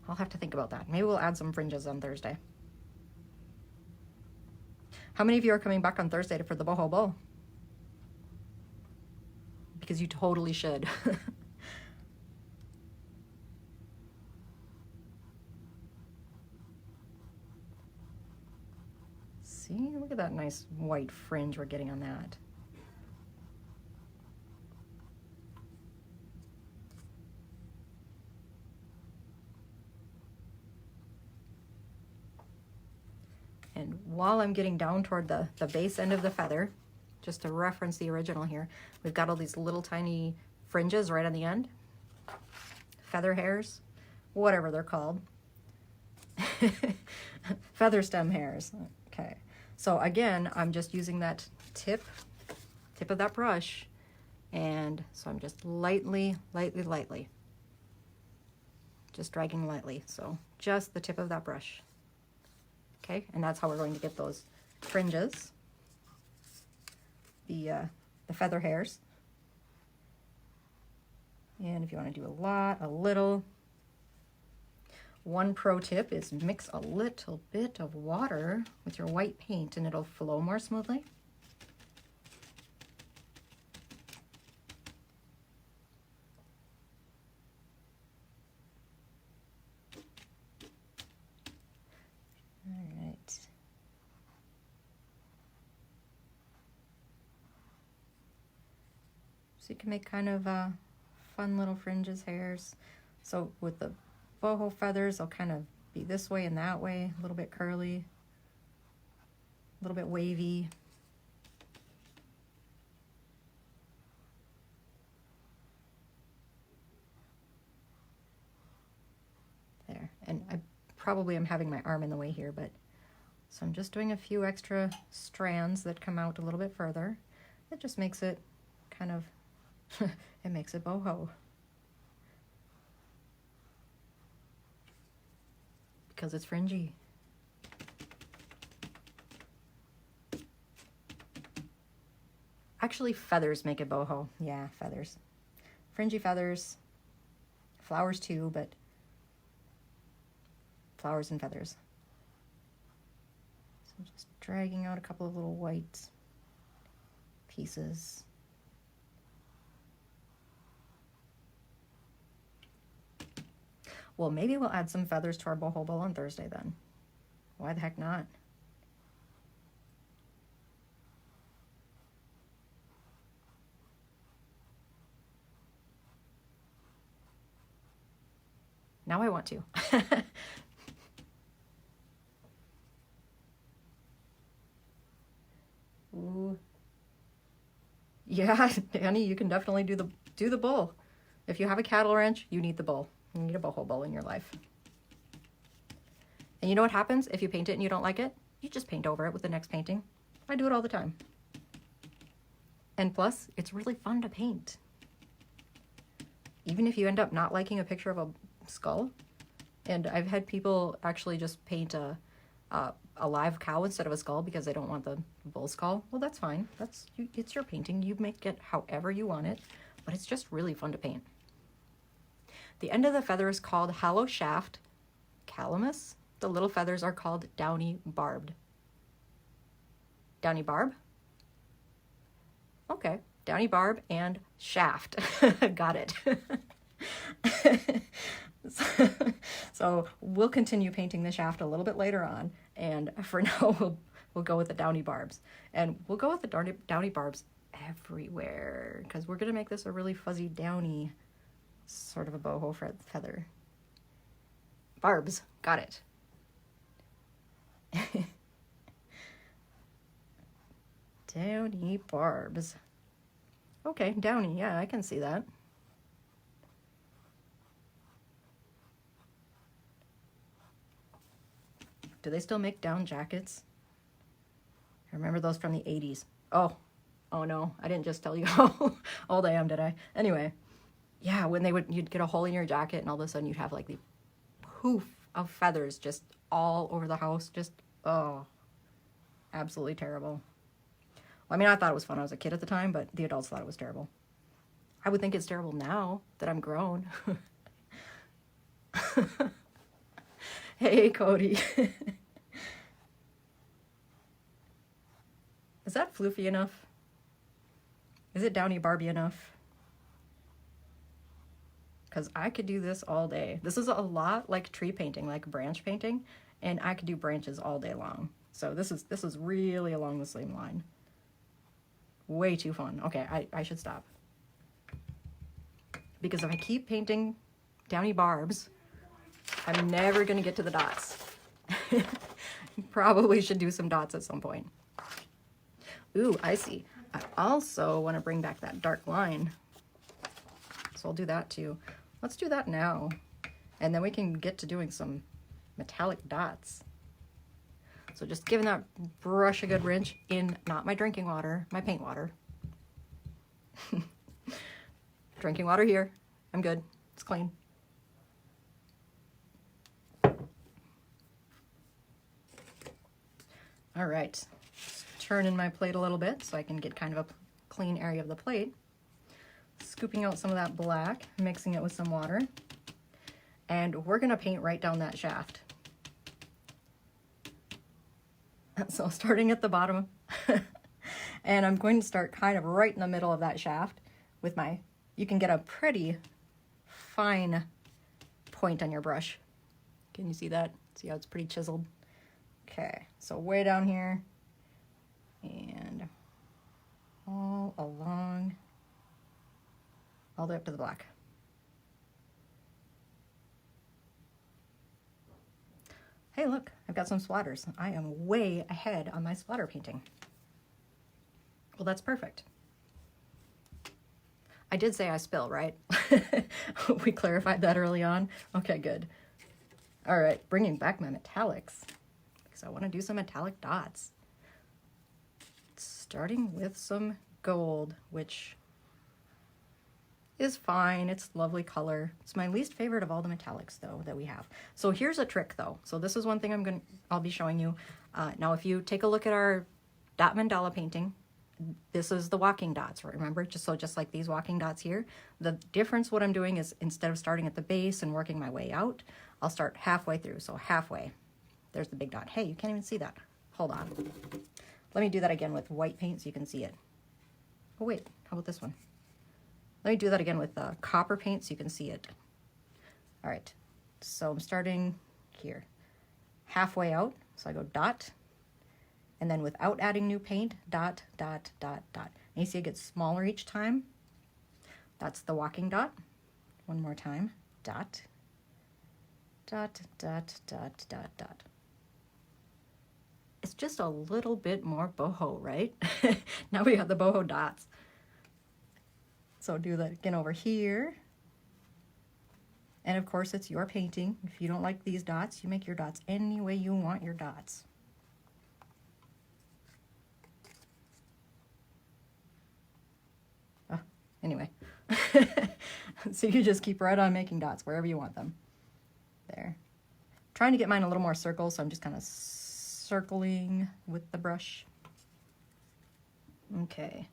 I'll have to think about that. Maybe we'll add some fringes on Thursday. How many of you are coming back on Thursday for the boho bowl? Because you totally should. See, look at that nice white fringe we're getting on that. And while I'm getting down toward the base end of the feather, just to reference the original here, we've got all these little tiny fringes right on the end. Feather hairs, whatever they're called. Feather stem hairs. Okay, so again, I'm just using that tip of that brush, and so I'm just lightly, just dragging lightly. So just the tip of that brush. Okay, and that's how we're going to get those fringes, the feather hairs. And if you want to do a lot, a little. One pro tip is mix a little bit of water with your white paint and it'll flow more smoothly. So you can make kind of fun little fringes, hairs. So with the boho feathers, they'll kind of be this way and that way, a little bit curly, a little bit wavy. There, and I probably am having my arm in the way here, but so I'm just doing a few extra strands that come out a little bit further. It just makes it kind of it makes it boho. Because it's fringy. Actually, feathers make it boho. Yeah, feathers. Fringy feathers. Flowers too, but flowers and feathers. So I'm just dragging out a couple of little white pieces. Well, maybe we'll add some feathers to our boho bowl on Thursday then. Why the heck not? Now I want to. Ooh. Yeah, Danny, you can definitely do the bowl. If you have a cattle ranch, you need the bowl. You need a boho bowl in your life. And you know what happens if you paint it and you don't like it? You just paint over it with the next painting. I do it all the time. And plus, it's really fun to paint. Even if you end up not liking a picture of a skull, and I've had people actually just paint a live cow instead of a skull because they don't want the bull skull. Well, that's fine. It's your painting. You make it however you want it, but it's just really fun to paint. The end of the feather is called hollow shaft, calamus. The little feathers are called downy barbed. Downy barb? Okay, downy barb and shaft. Got it. So we'll continue painting the shaft a little bit later on, and for now we'll go with the downy barbs. And we'll go with the downy barbs everywhere because we're going to make this a really fuzzy downy sort of a boho feather. Barbs, got it. Downy barbs. Okay, downy, yeah, I can see that. Do they still make down jackets? I remember those from the 80s. Oh no, I didn't just tell you how old I am, did I? Anyway, yeah, when you'd get a hole in your jacket and all of a sudden you'd have like the poof of feathers just all over the house. Just, oh, absolutely terrible. Well, I mean, I thought it was fun. I was a kid at the time, but the adults thought it was terrible. I would think it's terrible now that I'm grown. Hey, Cody. Is that floofy enough? Is it Downy Barbie enough? Because I could do this all day. This is a lot like tree painting, like branch painting, and I could do branches all day long. So this is really along the same line. Way too fun. Okay, I should stop. Because if I keep painting Downy Barbs, I'm never going to get to the dots. Probably should do some dots at some point. Ooh, I see. I also want to bring back that dark line. So I'll do that too. Let's do that now. And then we can get to doing some metallic dots. So just giving that brush a good rinse in, not my drinking water, my paint water. Drinking water here. I'm good. It's clean. All right. Just turn in my plate a little bit so I can get kind of a clean area of the plate. Scooping out some of that black, mixing it with some water. And we're gonna paint right down that shaft. So starting at the bottom, and I'm going to start kind of right in the middle of that shaft with my, you can get a pretty fine point on your brush. Can you see that? See how it's pretty chiseled? Okay, so way down here and all along, all the way up to the black. Hey, look, I've got some splatters. I am way ahead on my splatter painting. Well, that's perfect. I did say I spill, right? We clarified that early on. Okay, good. All right, bringing back my metallics because I want to do some metallic dots. Starting with some gold, which is fine. It's lovely color. It's my least favorite of all the metallics though that we have. So here's a trick though. So this is one thing I'll be showing you. Now if you take a look at our dot mandala painting, this is the walking dots, right? Remember, just like these walking dots here. The difference, what I'm doing is instead of starting at the base and working my way out, I'll start halfway through. So halfway, there's the big dot. Hey, you can't even see that. Hold on. Let me do that again with white paint so you can see it. Oh wait, how about this one? Let me do that again with copper paint so you can see it. All right, so I'm starting here, halfway out. So I go dot, and then without adding new paint, dot, dot, dot, dot. And you see it gets smaller each time. That's the walking dot. One more time, dot, dot, dot, dot, dot, dot. It's just a little bit more boho, right? Now we got the boho dots. So do that again over here. And of course it's your painting. If you don't like these dots, you make your dots any way you want your dots. Oh, anyway. So you just keep right on making dots wherever you want them. There. Trying to get mine a little more circle, so I'm just kind of circling with the brush. Okay.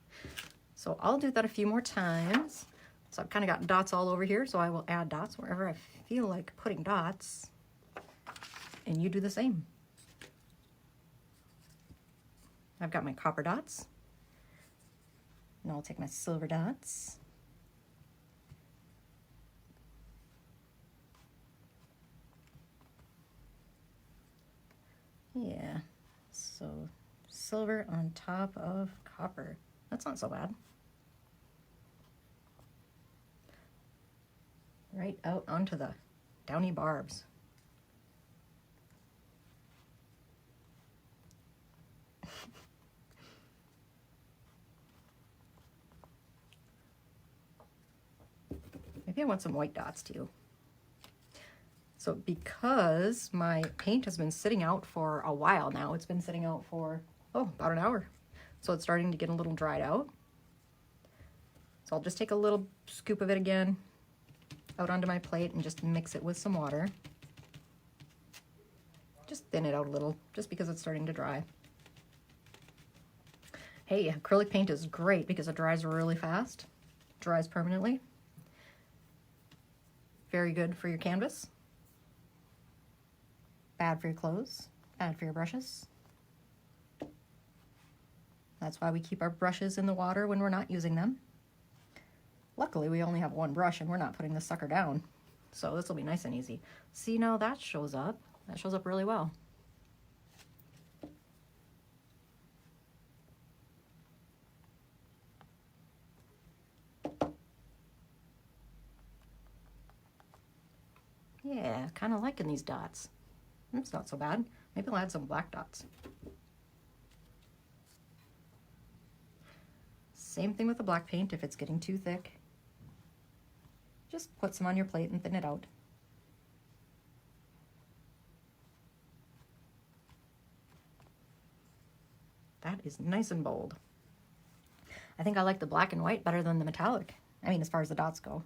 So I'll do that a few more times. So I've kind of got dots all over here, so I will add dots wherever I feel like putting dots. And you do the same. I've got my copper dots. And I'll take my silver dots. Yeah, so silver on top of copper. That's not so bad. Right out onto the downy barbs. Maybe I want some white dots too. So because my paint has been sitting out for a while now, it's been sitting out for, oh, about an hour. So it's starting to get a little dried out. So I'll just take a little scoop of it again out onto my plate and just mix it with some water. Just thin it out a little, just because it's starting to dry. Hey, acrylic paint is great because it dries really fast, dries permanently. Very good for your canvas. Bad for your clothes, bad for your brushes. That's why we keep our brushes in the water when we're not using them. Luckily, we only have one brush and we're not putting this sucker down. So this will be nice and easy. See, now that shows up. That shows up really well. Yeah, kind of liking these dots. It's not so bad. Maybe I'll add some black dots. Same thing with the black paint. If it's getting too thick, just put some on your plate and thin it out. That is nice and bold. I think I like the black and white better than the metallic. I mean, as far as the dots go.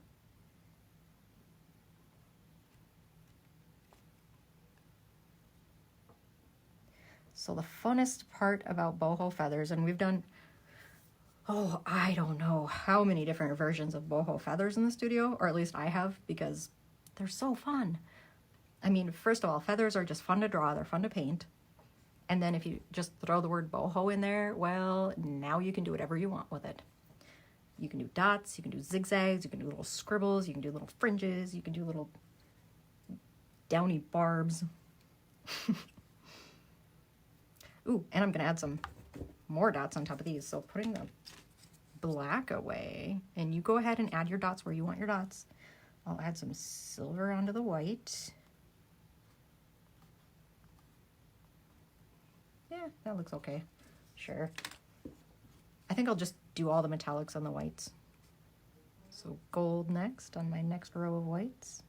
So the funnest part about boho feathers, and we've done, oh, I don't know how many different versions of boho feathers in the studio, or at least I have, because they're so fun. I mean, first of all, feathers are just fun to draw, they're fun to paint. And then if you just throw the word boho in there, well, now you can do whatever you want with it. You can do dots, you can do zigzags, you can do little scribbles, you can do little fringes, you can do little downy barbs. Ooh, and I'm gonna add some more dots on top of these. So putting the black away, and you go ahead and add your dots where you want your dots. I'll add some silver onto the white. Yeah, that looks okay. Sure. I think I'll just do all the metallics on the whites. So gold next on my next row of whites.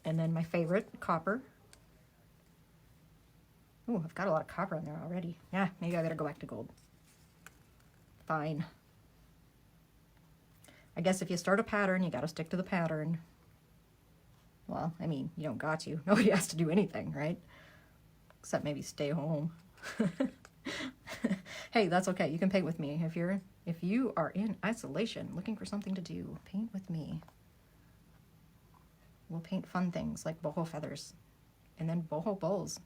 And then my favorite, copper. Ooh, I've got a lot of copper in there already. Yeah, maybe I better go back to gold. Fine. I guess if you start a pattern, you gotta stick to the pattern. Well, I mean, you don't got to. Nobody has to do anything, right? Except maybe stay home. Hey, that's okay. You can paint with me. If you are in isolation looking for something to do, paint with me. We'll paint fun things like boho feathers and then boho bowls.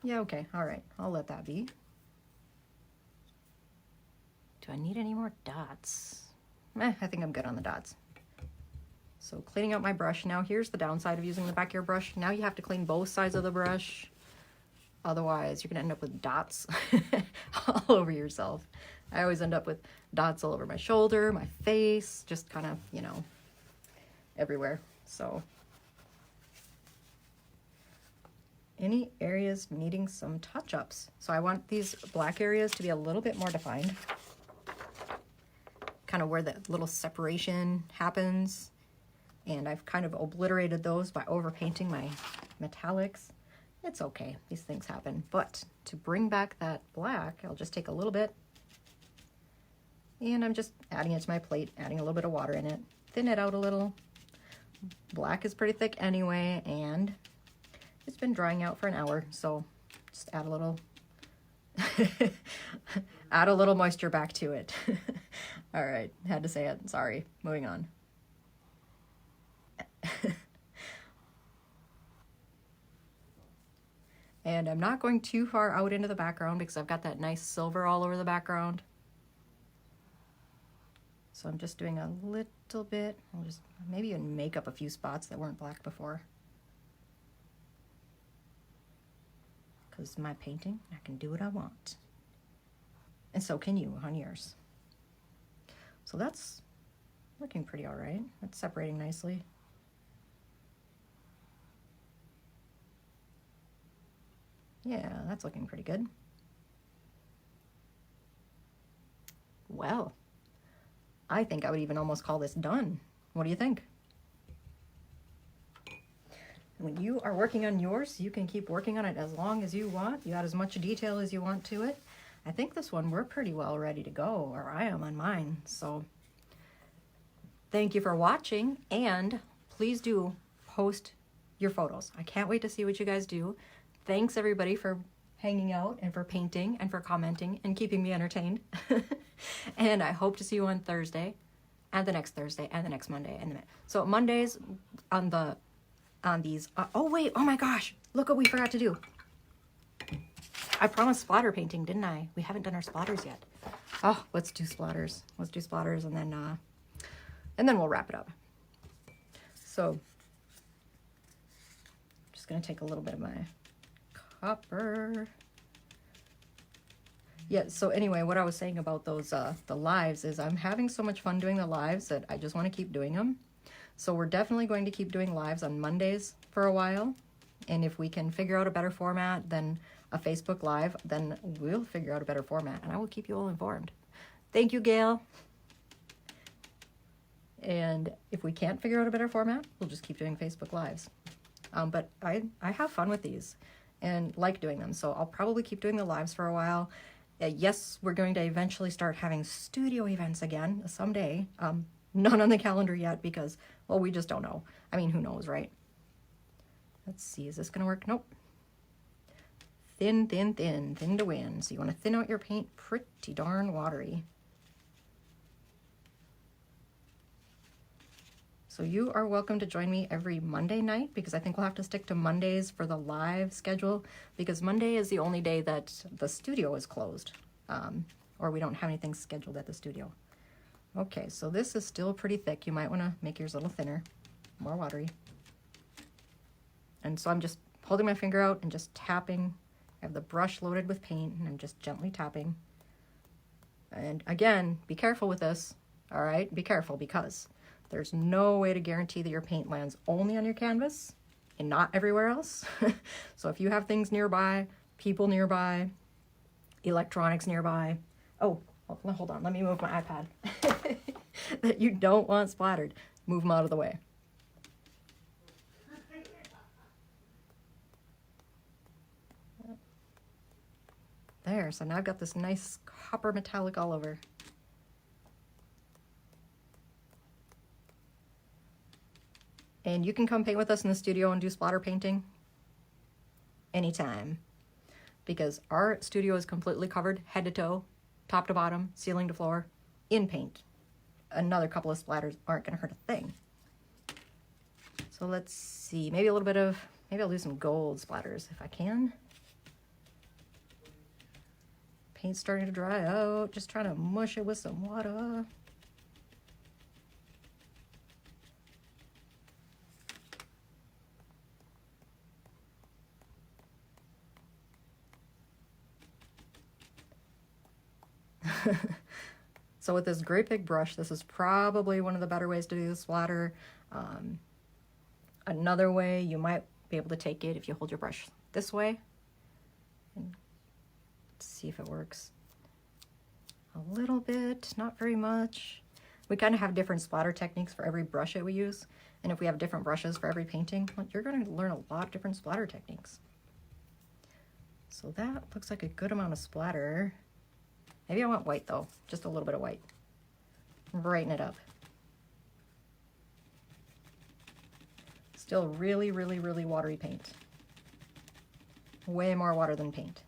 Yeah, okay, all right, I'll let that be. Do I need any more dots? I think I'm good on the dots. So cleaning out my brush. Now here's the downside of using the backyard brush. Now you have to clean both sides of the brush. Otherwise, you're gonna end up with dots all over yourself. I always end up with dots all over my shoulder, my face, just kind of, you know, everywhere. So any areas needing some touch-ups. So I want these black areas to be a little bit more defined. Kind of where the little separation happens. And I've kind of obliterated those by overpainting my metallics. It's okay, these things happen. But to bring back that black, I'll just take a little bit and I'm just adding it to my plate, adding a little bit of water in it, thin it out a little. Black is pretty thick anyway, and it's been drying out for an hour, so just add a little, add a little moisture back to it. All right, had to say it, sorry, moving on. And I'm not going too far out into the background because I've got that nice silver all over the background. So I'm just doing a little bit. I'll just maybe even make up a few spots that weren't black before. Because my painting, I can do what I want. And so can you on yours. So that's looking pretty all right. That's separating nicely. Yeah, that's looking pretty good. well, I think I would even almost call this done. What do you think? When you are working on yours, you can keep working on it as long as you want. You add as much detail as you want to it. I think this one we're pretty well ready to go, or I am on mine. So thank you for watching, and please do post your photos. I can't wait to see what you guys do. Thanks everybody for hanging out and for painting and for commenting and keeping me entertained. And I hope to see you on Thursday and the next Thursday and the next Monday. So Mondays on these, oh wait, oh my gosh, look what we forgot to do. I promised splatter painting, didn't I? We haven't done our splatters yet. Oh, let's do splatters. Let's do splatters, and then we'll wrap it up. So I'm just gonna take a little bit of my copper. Yeah, so anyway, what I was saying about those the lives is I'm having so much fun doing the lives that I just want to keep doing them. So we're definitely going to keep doing lives on Mondays for a while. And if we can figure out a better format than a Facebook Live, then we'll figure out a better format, and I will keep you all informed. Thank you, Gail. And if we can't figure out a better format, we'll just keep doing Facebook Lives. But I have fun with these and like doing them, so I'll probably keep doing the lives for a while. Yes, we're going to eventually start having studio events again someday. None on the calendar yet because, well, we just don't know. I mean, who knows, right? Let's see, is this gonna work? Nope. Thin, thin, thin, thin to win. So you want to thin out your paint pretty darn watery. So you are welcome to join me every Monday night, because I think we'll have to stick to Mondays for the live schedule, because Monday is the only day that the studio is closed, or we don't have anything scheduled at the studio. Okay, so this is still pretty thick. You might want to make yours a little thinner, more watery. And so I'm just holding my finger out and just tapping. I have the brush loaded with paint, and I'm just gently tapping. And again, be careful with this, all right? Be careful, because there's no way to guarantee that your paint lands only on your canvas and not everywhere else. So if you have things nearby, people nearby, electronics nearby, oh, hold on, let me move my iPad, that you don't want splattered, move them out of the way. There, so now I've got this nice copper metallic all over. And you can come paint with us in the studio and do splatter painting anytime, because our studio is completely covered head to toe, top to bottom, ceiling to floor, in paint. Another couple of splatters aren't gonna hurt a thing. So let's see, maybe a little bit of, maybe I'll do some gold splatters if I can. Paint's starting to dry out, just trying to mush it with some water. So with this great big brush, this is probably one of the better ways to do the splatter. Another way, you might be able to take it if you hold your brush this way. And see if it works. A little bit, not very much. We kind of have different splatter techniques for every brush that we use. And if we have different brushes for every painting, well, you're going to learn a lot of different splatter techniques. So that looks like a good amount of splatter. Maybe I want white though, just a little bit of white. Brighten it up. Still really, really, really watery paint. Way more water than paint.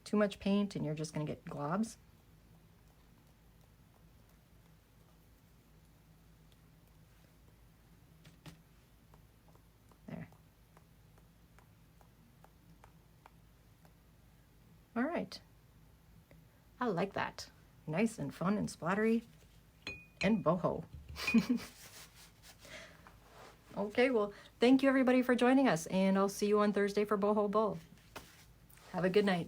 Too much paint and you're just gonna get globs. There. All right. I like that. Nice and fun and splattery and boho. Okay, well, thank you everybody for joining us, and I'll see you on Thursday for Boho Bowl. Have a good night.